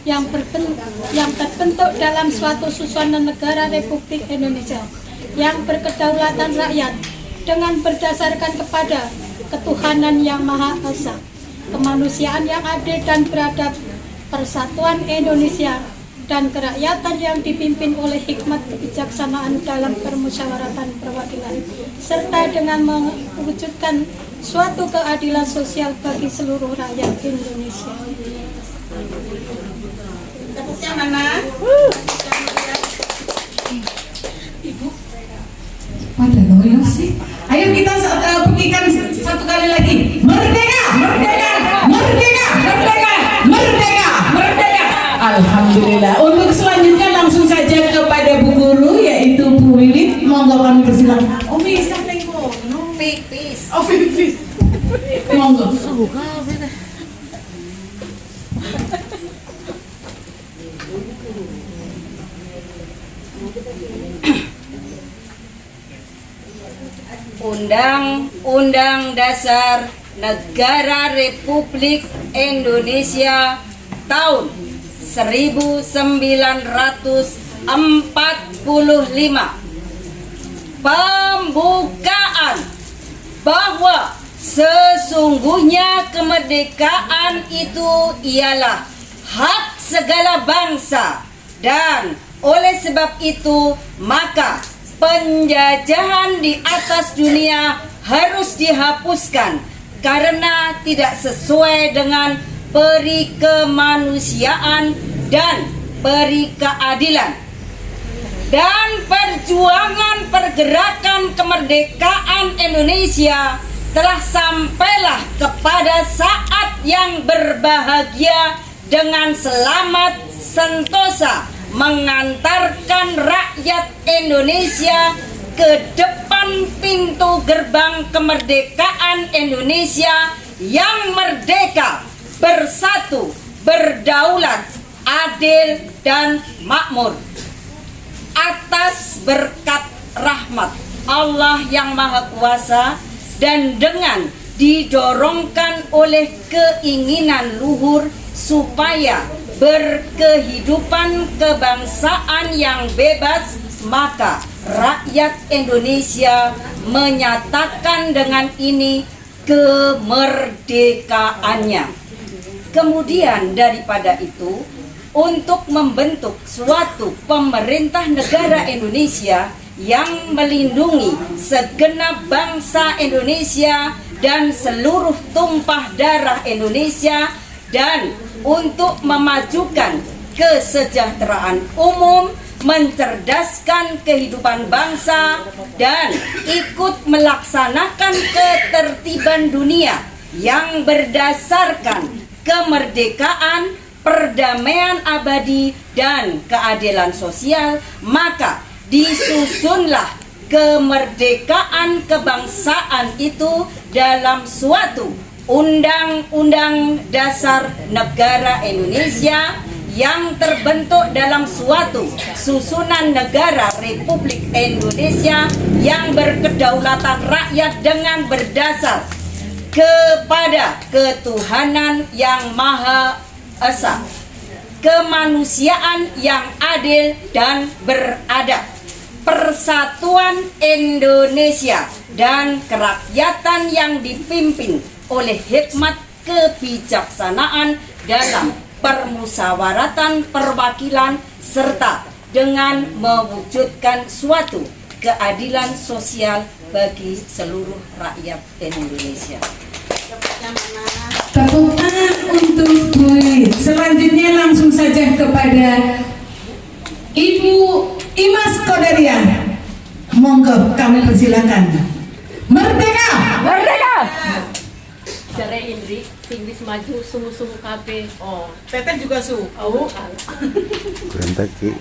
yang terbentuk dalam suatu susunan negara Republik Indonesia yang berkedaulatan rakyat dengan berdasarkan kepada ketuhanan yang Maha Esa, kemanusiaan yang adil dan beradab, persatuan Indonesia, dan kerakyatan yang dipimpin oleh hikmat kebijaksanaan dalam permusyawaratan perwakilan, serta dengan mewujudkan suatu keadilan sosial bagi seluruh rakyat Indonesia. Tepuknya mana? pada loyo sih. Ayo kita buktikan satu kali lagi. Merdeka! Merdeka! Merdeka! Merdeka! Merdeka! Merdeka! Alhamdulillah. Untuk selanjutnya langsung saja kepada Bu Guru, yaitu Bu Wiwit. Monggo kami persilakan. Oh bisa tengok. Pipis. Oh pipis. Monggo. Undang-Undang Dasar Negara Republik Indonesia tahun 1945. Pembukaan bahwa sesungguhnya kemerdekaan itu ialah hak segala bangsa, dan oleh sebab itu maka penjajahan di atas dunia harus dihapuskan karena tidak sesuai dengan peri kemanusiaan dan peri keadilan. Dan perjuangan pergerakan kemerdekaan Indonesia telah sampailah kepada saat yang berbahagia dengan selamat sentosa mengantarkan rakyat Indonesia ke depan pintu gerbang kemerdekaan Indonesia yang merdeka, bersatu, berdaulat, adil, dan makmur. Atas berkat rahmat Allah yang Maha Kuasa dan dengan didorongkan oleh keinginan luhur supaya berkehidupan kebangsaan yang bebas, maka rakyat Indonesia menyatakan dengan ini kemerdekaannya. Kemudian daripada itu, untuk membentuk suatu pemerintah negara Indonesia yang melindungi segenap bangsa Indonesia dan seluruh tumpah darah Indonesia, dan untuk memajukan kesejahteraan umum, mencerdaskan kehidupan bangsa, dan ikut melaksanakan ketertiban dunia yang berdasarkan kemerdekaan, perdamaian abadi, dan keadilan sosial, maka disusunlah kemerdekaan kebangsaan itu dalam suatu Undang-Undang Dasar Negara Indonesia yang terbentuk dalam suatu susunan negara Republik Indonesia yang berkedaulatan rakyat dengan berdasar kepada ketuhanan yang Maha Esa, kemanusiaan yang adil dan beradab, persatuan Indonesia, dan kerakyatan yang dipimpin oleh hikmat kebijaksanaan dalam permusawaratan perwakilan serta dengan mewujudkan suatu keadilan sosial bagi seluruh rakyat Indonesia. Tepuk tangan untuk Bu Lid. Selanjutnya langsung saja kepada Ibu Imas Kodariah. Monggo kami persilakan. Merdeka! Merdeka! Jare Indri, sing wis maju sungguh-sungguh kabeh. Oh, Teteh juga su. Oh, Berantakan.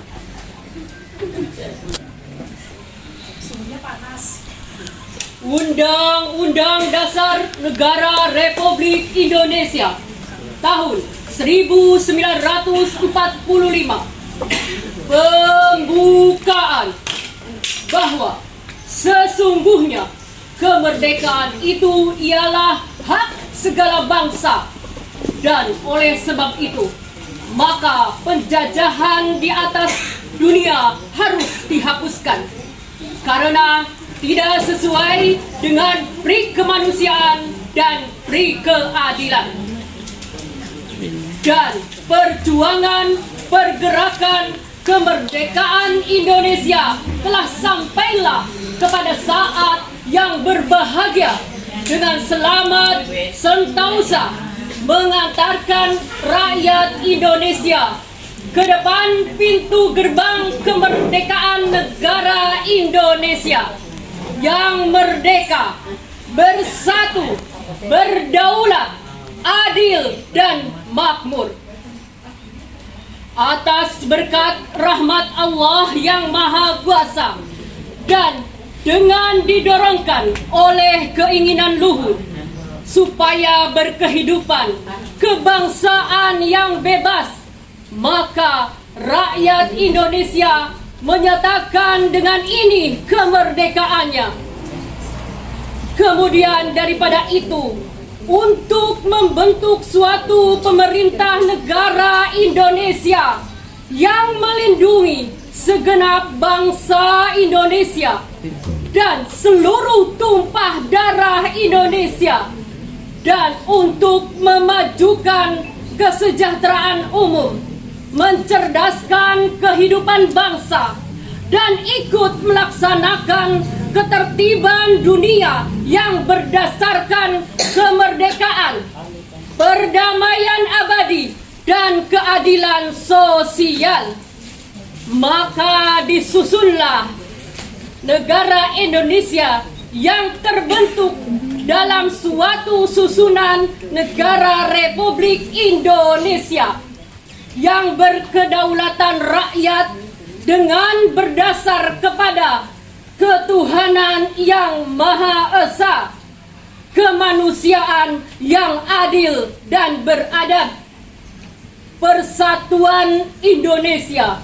Undang-Undang Dasar Negara Republik Indonesia tahun 1945 pembukaan bahwa sesungguhnya kemerdekaan itu ialah hak segala bangsa, dan oleh sebab itu maka penjajahan di atas dunia harus dihapuskan karena tidak sesuai dengan pri kemanusiaan dan pri keadilan. Dan perjuangan pergerakan kemerdekaan Indonesia telah sampailah kepada saat yang berbahagia dengan selamat sentosa mengantarkan rakyat Indonesia ke depan pintu gerbang kemerdekaan negara Indonesia yang merdeka, bersatu, berdaulat, adil, dan makmur. Atas berkat rahmat Allah yang Maha Kuasa dan dengan didorongkan oleh keinginan luhur supaya berkehidupan kebangsaan yang bebas, maka rakyat Indonesia menyatakan dengan ini kemerdekaannya. Kemudian daripada itu, untuk membentuk suatu pemerintah negara Indonesia yang melindungi segenap bangsa Indonesia dan seluruh tumpah darah Indonesia, dan untuk memajukan kesejahteraan umum, mencerdaskan kehidupan bangsa, dan ikut melaksanakan ketertiban dunia yang berdasarkan kemerdekaan, perdamaian abadi, dan keadilan sosial. Maka disusunlah negara Indonesia yang terbentuk dalam suatu susunan negara Republik Indonesia yang berkedaulatan rakyat dengan berdasar kepada ketuhanan yang Maha Esa, kemanusiaan yang adil dan beradab, persatuan Indonesia,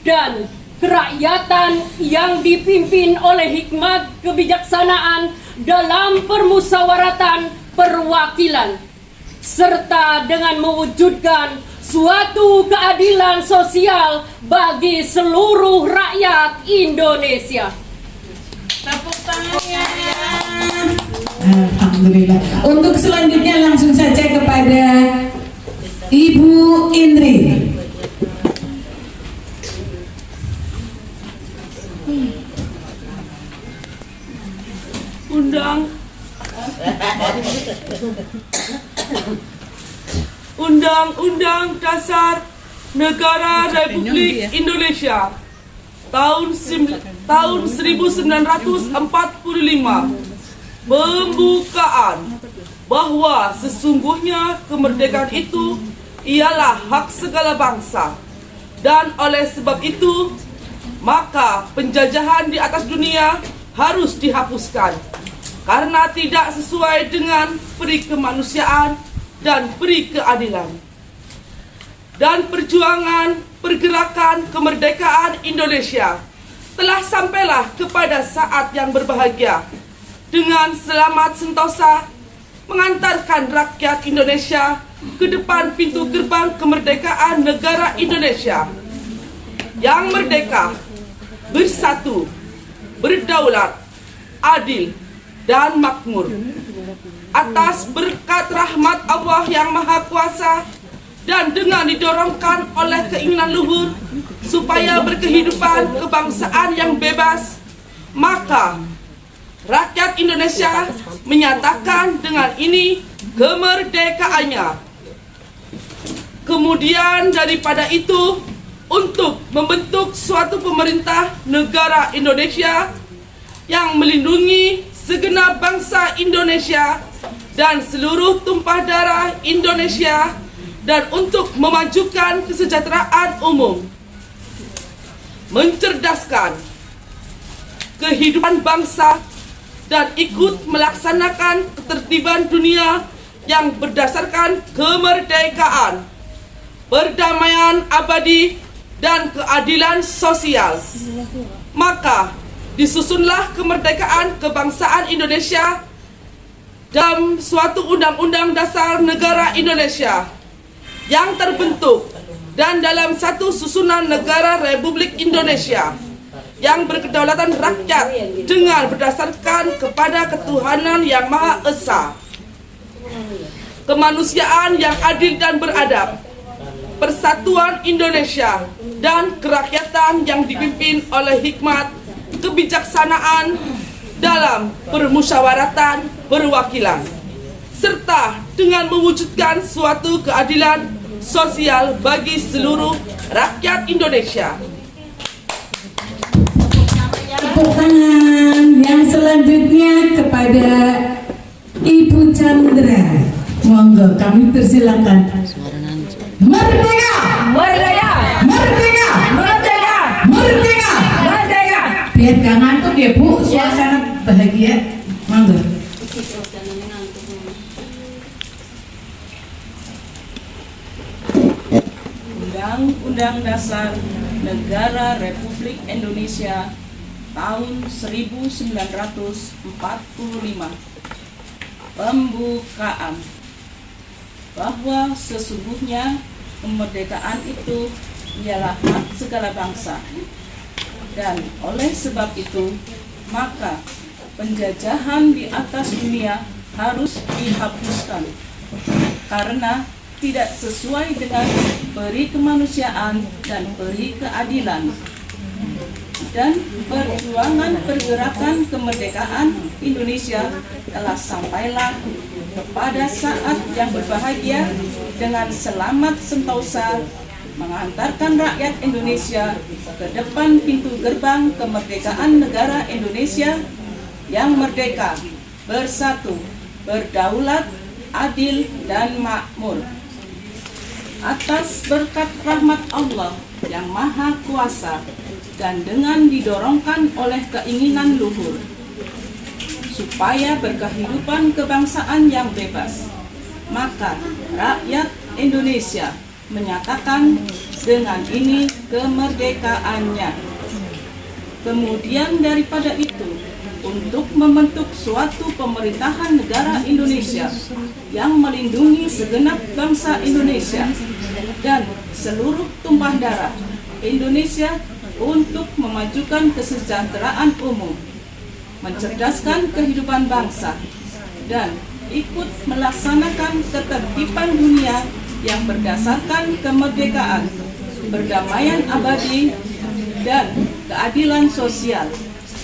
dan kerakyatan yang dipimpin oleh hikmat kebijaksanaan dalam permusawaratan perwakilan, serta dengan mewujudkan suatu keadilan sosial bagi seluruh rakyat Indonesia. Tepuk tangannya. Alhamdulillah. Untuk selanjutnya langsung saja kepada Ibu Indri. Undang-Undang Dasar Negara Republik Indonesia tahun 1945. Pembukaan bahwa sesungguhnya kemerdekaan itu ialah hak segala bangsa, dan oleh sebab itu maka penjajahan di atas dunia harus dihapuskan karena tidak sesuai dengan peri kemanusiaan dan peri keadilan. Dan perjuangan pergerakan kemerdekaan Indonesia telah sampailah kepada saat yang berbahagia dengan selamat sentosa mengantarkan rakyat Indonesia ke depan pintu gerbang kemerdekaan negara Indonesia yang merdeka, bersatu, berdaulat, adil, dan makmur. Atas berkat rahmat Allah yang Maha Kuasa dan dengan didorongkan oleh keinginan luhur supaya berkehidupan kebangsaan yang bebas, maka rakyat Indonesia menyatakan dengan ini kemerdekaannya. Kemudian daripada itu, untuk membentuk suatu pemerintah negara Indonesia yang melindungi segenap bangsa Indonesia dan seluruh tumpah darah Indonesia, dan untuk memajukan kesejahteraan umum, mencerdaskan kehidupan bangsa, dan ikut melaksanakan ketertiban dunia yang berdasarkan kemerdekaan, perdamaian abadi, dan keadilan sosial. Maka disusunlah kemerdekaan kebangsaan Indonesia dalam suatu Undang-Undang Dasar Negara Indonesia yang terbentuk dan dalam satu susunan negara Republik Indonesia yang berkedaulatan rakyat dengan berdasarkan kepada ketuhanan yang Maha Esa, kemanusiaan yang adil dan beradab, persatuan Indonesia, dan kerakyatan yang dipimpin oleh hikmat kebijaksanaan dalam permusyawaratan perwakilan, serta dengan mewujudkan suatu keadilan sosial bagi seluruh rakyat Indonesia. Tepuk tangan yang selanjutnya kepada Ibu Chandra. Monggo, kami persilakan. Merdeka! Merdeka! Merdeka! Merdeka! Merdeka! Merdeka! Biar gak ngantuk ya Bu, suasana bahagia. Monggo. Undang-Undang Dasar Negara Republik Indonesia tahun 1945. Pembukaan bahwa sesungguhnya kemerdekaan itu ialah hak segala bangsa, dan oleh sebab itu maka penjajahan di atas dunia harus dihapuskan karena tidak sesuai dengan peri kemanusiaan dan peri keadilan. Dan perjuangan pergerakan kemerdekaan Indonesia telah sampailah kepada saat yang berbahagia dengan selamat sentosa mengantarkan rakyat Indonesia ke depan pintu gerbang kemerdekaan negara Indonesia yang merdeka, bersatu, berdaulat, adil, dan makmur. Atas berkat rahmat Allah yang Maha Kuasa dan dengan didorongkan oleh keinginan luhur supaya berkehidupan kebangsaan yang bebas, maka rakyat Indonesia menyatakan dengan ini kemerdekaannya. Kemudian daripada itu, untuk membentuk suatu pemerintahan negara Indonesia yang melindungi segenap bangsa Indonesia dan seluruh tumpah darah Indonesia untuk memajukan kesejahteraan umum, mencerdaskan kehidupan bangsa, dan ikut melaksanakan ketertiban dunia yang berdasarkan kemerdekaan, perdamaian abadi, dan keadilan sosial.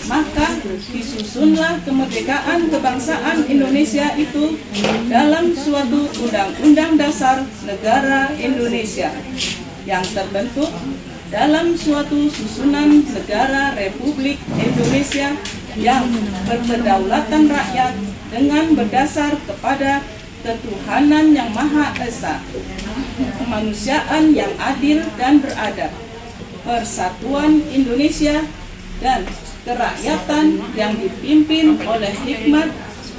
Maka disusunlah kemerdekaan kebangsaan Indonesia itu dalam suatu Undang-Undang Dasar Negara Indonesia yang terbentuk dalam suatu susunan negara Republik Indonesia yang berkedaulatan rakyat dengan berdasar kepada ketuhanan yang Maha Esa, kemanusiaan yang adil dan beradab, persatuan Indonesia, dan kerakyatan yang dipimpin oleh hikmat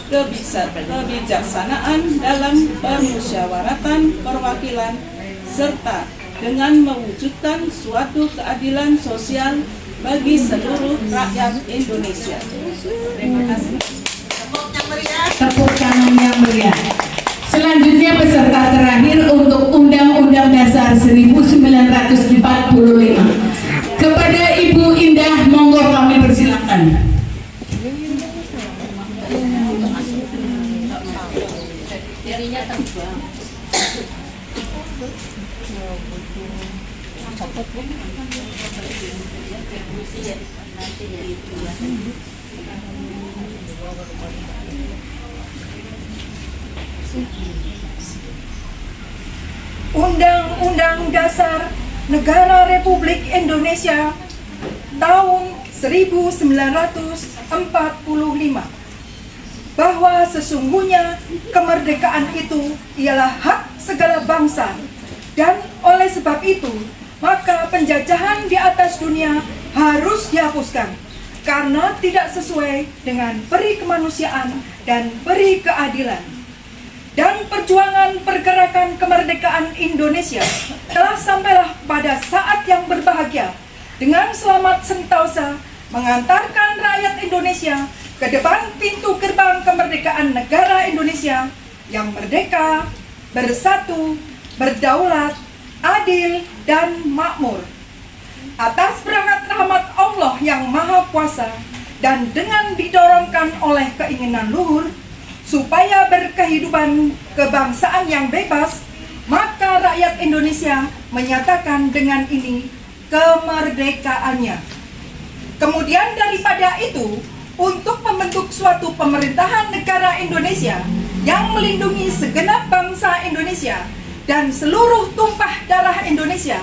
kebijaksanaan dalam permusyawaratan perwakilan, serta dengan mewujudkan suatu keadilan sosial bagi seluruh rakyat Indonesia. Terima kasih. Tepuk tangan yang meriah. Selanjutnya peserta terakhir untuk Undang-Undang Dasar 1945. Kepada Ibu Indah, monggo kami persilakan. Undang-Undang Dasar Negara Republik Indonesia tahun 1945 bahwa sesungguhnya kemerdekaan itu ialah hak segala bangsa, dan oleh sebab itu maka penjajahan di atas dunia harus dihapuskan karena tidak sesuai dengan peri kemanusiaan dan peri keadilan. Dan perjuangan pergerakan kemerdekaan Indonesia telah sampailah pada saat yang berbahagia dengan selamat sentosa mengantarkan rakyat Indonesia ke depan pintu gerbang kemerdekaan negara Indonesia yang merdeka, bersatu, berdaulat, adil, dan makmur. Atas berkat rahmat Allah yang Maha Kuasa dan dengan didorongkan oleh keinginan luhur supaya berkehidupan kebangsaan yang bebas, maka rakyat Indonesia menyatakan dengan ini kemerdekaannya. Kemudian daripada itu, untuk membentuk suatu pemerintahan negara Indonesia yang melindungi segenap bangsa Indonesia dan seluruh tumpah darah Indonesia,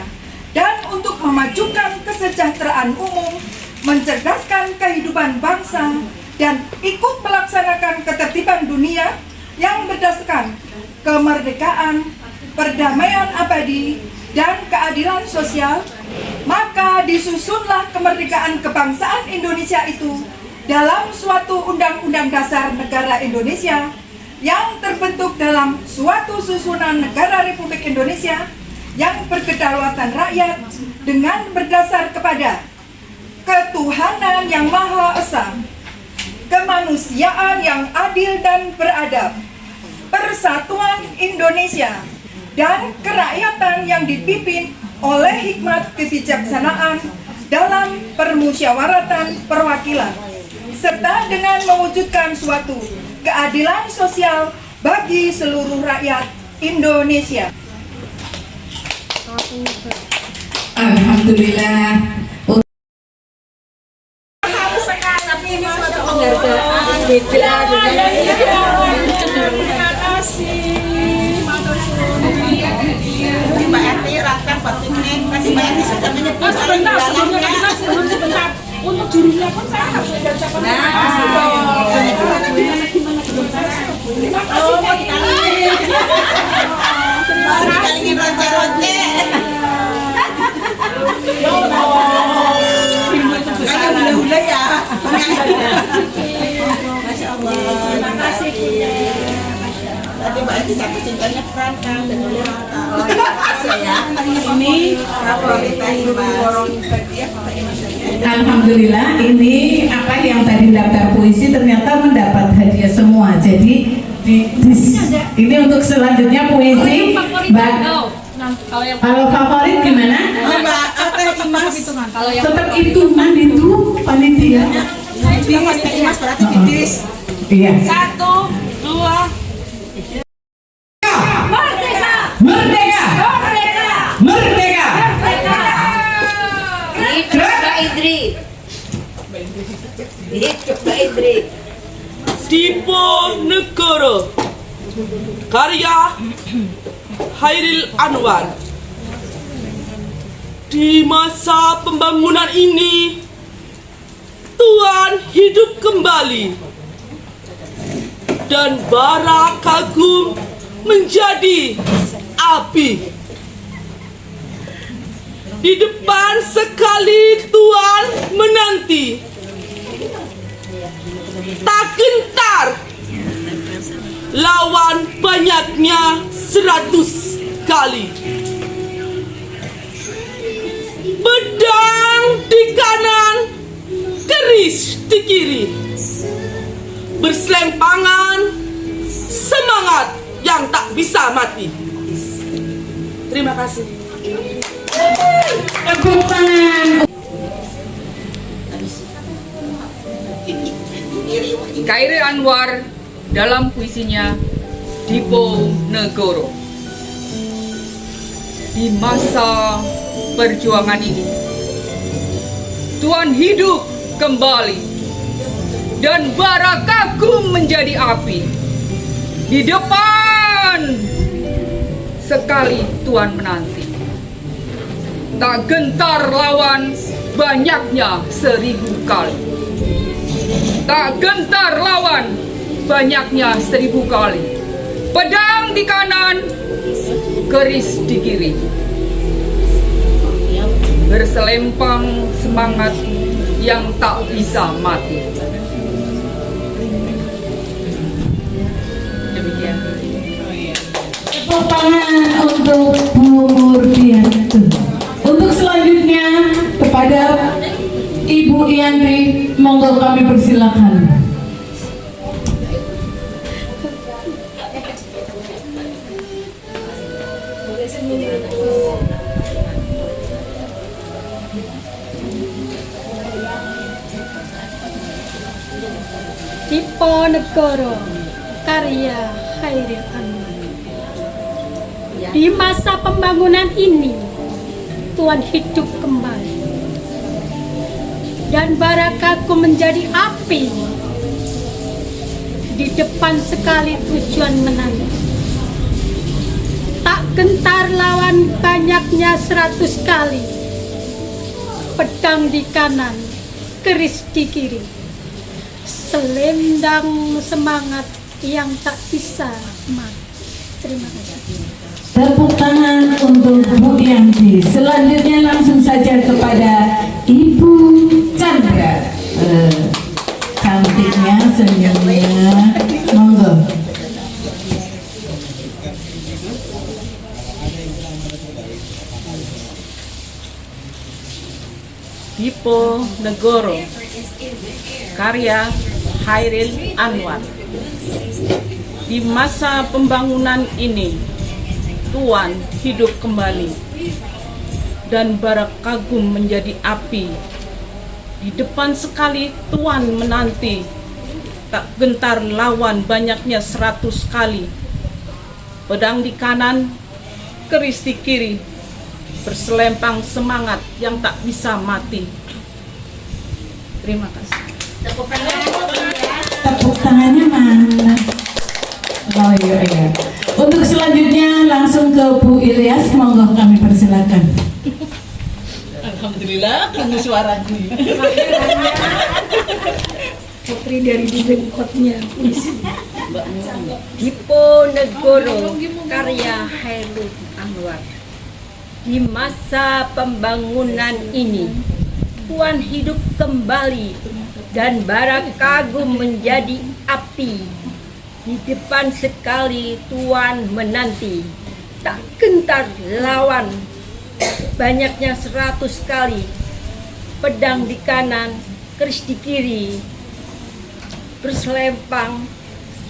dan untuk memajukan kesejahteraan umum, mencerdaskan kehidupan bangsa, dan ikut melaksanakan ketertiban dunia yang berdasarkan kemerdekaan, perdamaian abadi, dan keadilan sosial, maka disusunlah kemerdekaan kebangsaan Indonesia itu dalam suatu Undang-Undang Dasar Negara Indonesia yang terbentuk dalam suatu susunan negara Republik Indonesia yang berkedaulatan rakyat dengan berdasar kepada ketuhanan yang Maha Esa, kemanusiaan yang adil dan beradab, persatuan Indonesia, dan kerakyatan yang dipimpin oleh hikmat kebijaksanaan dalam permusyawaratan perwakilan, serta dengan mewujudkan suatu keadilan sosial bagi seluruh rakyat Indonesia. Alhamdulillah. Terima kasih. Mbak RT rakan batinnya kasih banyak sudah menyebut sebentar, sebentar. Untuk jurinya pun saya harus bacakan. Terima kasih. Kali ronce-ronce. Hula-hula ya. Masya Allah. Terima kasih. Tadi Mbak Edi satu cintanya perantau dan oleh mata. Ya. Ini kita Alhamdulillah, ini apa yang tadi daftar puisi ternyata mendapat hadiah semua. Jadi ini untuk selanjutnya puisi. Mbak, kalau favorit gimana? Mbak, apa Imas? Tetap hitungan itu panitia. Imas berarti titis. Iya. 1, 2. Merdeka! Merdeka! Diponegoro karya Hairil Anwar. Di masa pembangunan ini, Tuhan hidup kembali dan bara kagum menjadi api. Di depan sekali Tuhan menanti, tak gentar lawan banyaknya 100 kali. Pedang di kanan, keris di kiri, berselempangan semangat yang tak bisa mati. Terima kasih. Tepuk tangan. Khairil Anwar dalam puisinya Diponegoro. Di masa perjuangan ini, Tuhan hidup kembali dan bara kagum menjadi api. Di depan sekali Tuhan menanti, tak gentar lawan banyaknya 1000 kali. Tak gentar lawan banyaknya 1000 kali. Pedang di kanan, keris di kiri, berselempang semangat yang tak bisa mati. Demikian. Tepuk tangan untuk Bu Murdianto. Untuk selanjutnya kepada Ibu Yandri, monggo kami persilakan. Diponegoro karya Khairil Anwar. Di masa pembangunan ini, Tuhan hidup kembali dan bara kagum menjadi api. Di depan sekali tujuan menanti, tak gentar lawan banyaknya 100 kali. Pedang di kanan, keris di kiri, selendang semangat yang tak bisa mati. Terima kasih. Tepuk tangan untuk Bu Yanti. Selanjutnya langsung saja kepada Ibu Chandra. Cantiknya, senyumnya, monggo. Diponegoro karya Khairil Anwar. Di masa pembangunan ini, Tuhan hidup kembali dan bara kagum menjadi api. Di depan sekali Tuhan menanti, tak gentar lawan banyaknya 100 kali. Pedang di kanan, keris di kiri, berselempang semangat yang tak bisa mati. Terima kasih. Tepuk tangannya mana? Oh iya. Untuk selanjutnya langsung ke Bu Ilyas, monggo kami persilakan. Alhamdulillah, tunggu suaraku. Putri dari Dibengkotnya. Diponegoro karya Khairil Anwar. Di masa pembangunan ini, Tuhan hidup kembali dan bara kagum menjadi api. Di depan sekali Tuhan menanti, tak gentar lawan banyaknya 100 kali. Pedang di kanan, keris di kiri, berselempang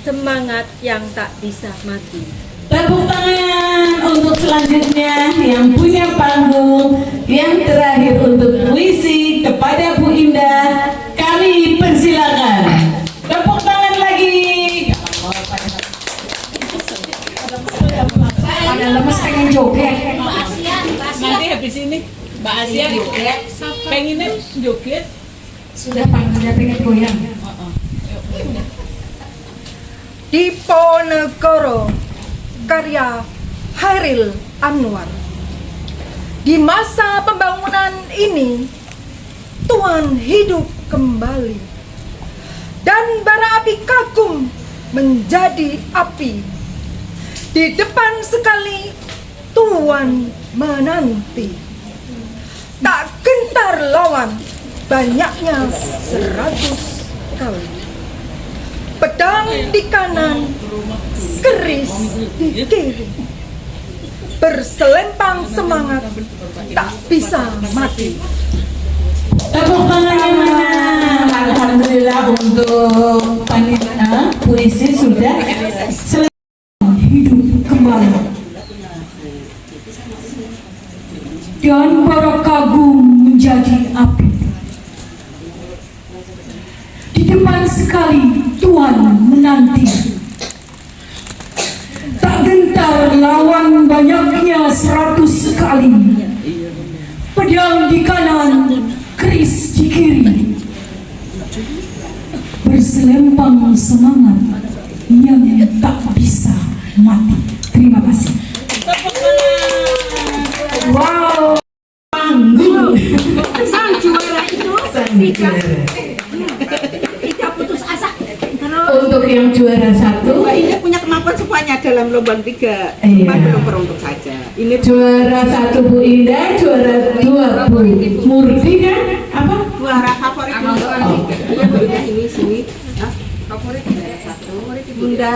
semangat yang tak bisa mati. Tepuk tangan untuk selanjutnya yang punya panggung yang terakhir untuk puisi kepada Bu Indah. Kami persilakan. Tepuk tangan lagi. Ada lemes pengen joget. Nanti habis ini Mbak Asia pengennya joget. Sudah panggilnya pengen goyang. Diponegoro karya Khairil Anwar. Di masa pembangunan ini, Tuhan hidup kembali. Dan bara api kagum menjadi api. Di depan sekali Tuhan menanti. Tak gentar lawan, banyaknya 100 kali. Pedang di kanan, keris di kiri. Berselempang semangat, tak bisa mati. Tepuk tangannya mana? Alhamdulillah untuk panitia puisi sudah selesai. Hidup kembali dan bara kagum menjadi api. Di depan sekali Tuhan menanti. Tak gentar lawan banyaknya 100 kali. Pedang di kanan, keris di kiri. Berselempang semangat yang tak bisa mati. Terima kasih. Wow, panggung. Sang juara itu tidak putus asa. Untuk yang juara 1, ini punya kemampuan semuanya dalam lubang 3. Cuma belum peruntuk saja. Ini juara 1 Bu Indah, juara 2 Bu Murti kan? Apa? juara favorit ini sini. Favorit juara 1. Bunda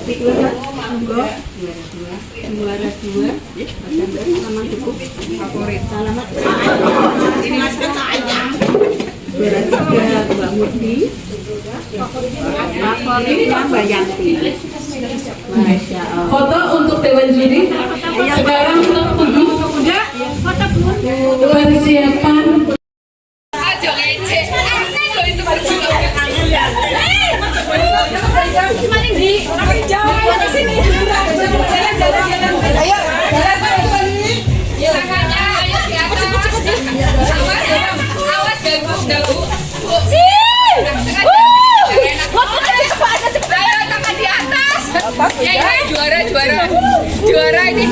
Pikula monggo. Juara 2. Selamat cukup. Favorit. Selamat. Ini masuk saya. Juara 3 Mbak Murti. Favorit Mbak Yanti. Masya Allah. Foto untuk Dewan Juri. Sekarang udah foto belum? Persiapan. Juara ini.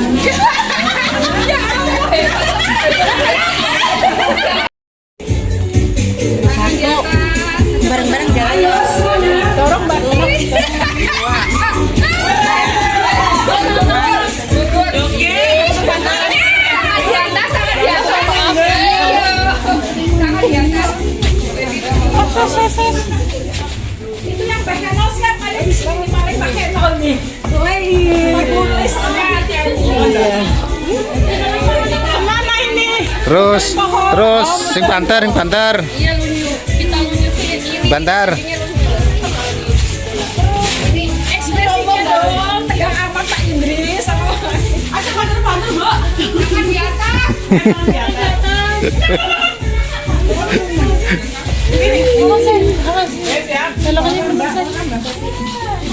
Bareng-bareng jalan. Dorong Mbak. Itu yang pakai nol siapa ada di sini paling pakai nol nih. Mana ini? Terus sing banter. Banter. Ekspresinya dong, tegang amat Pak Indri sama. Ada banter-banter, Mbak. Tangan di atas. Ini Sen. Belokannya benar Sen.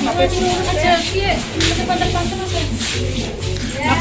Aja, iya. Ada banter-banter Sen. Ya,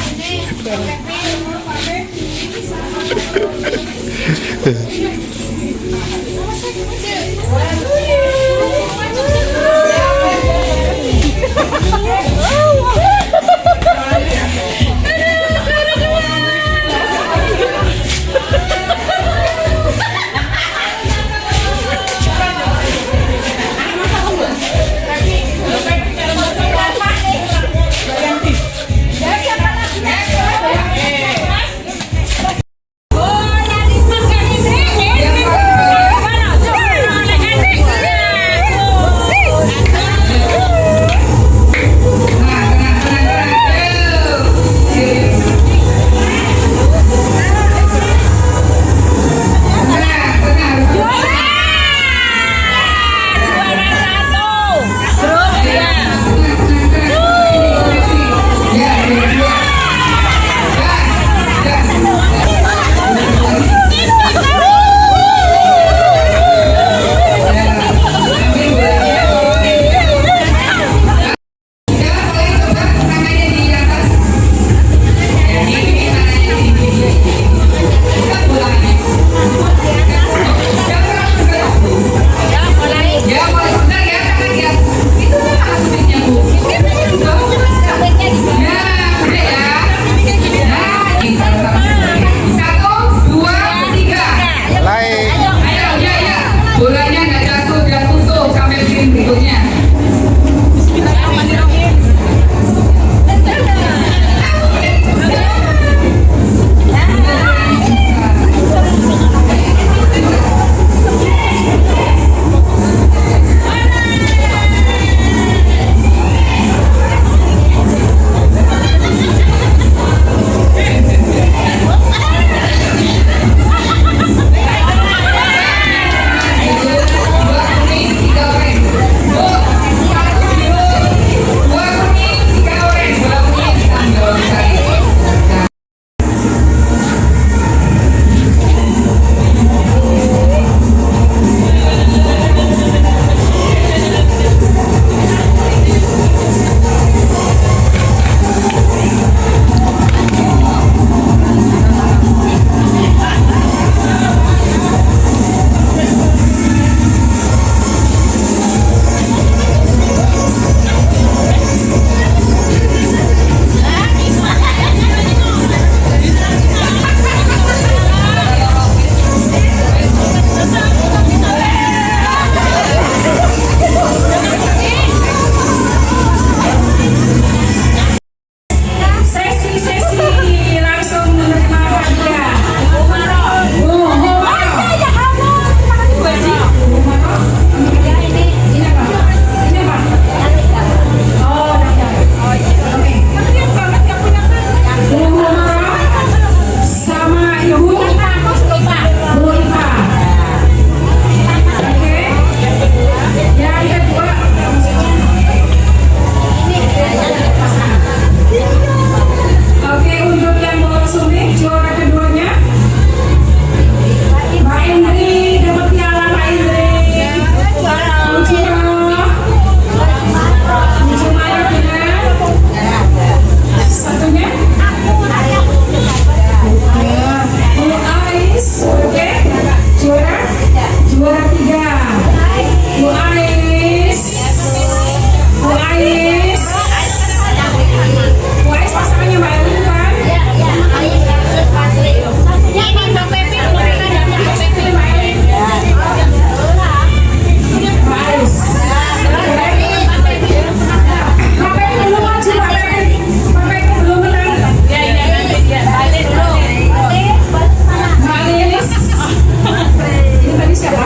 siapa?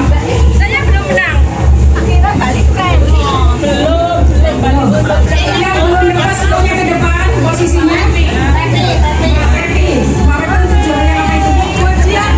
Saya belum menang. Akhirnya balik kan. Belum balik. Yang belum lepas semuanya ke depan posisinya. Tapi. Kemarin kan tujuannya apa itu? Ujian.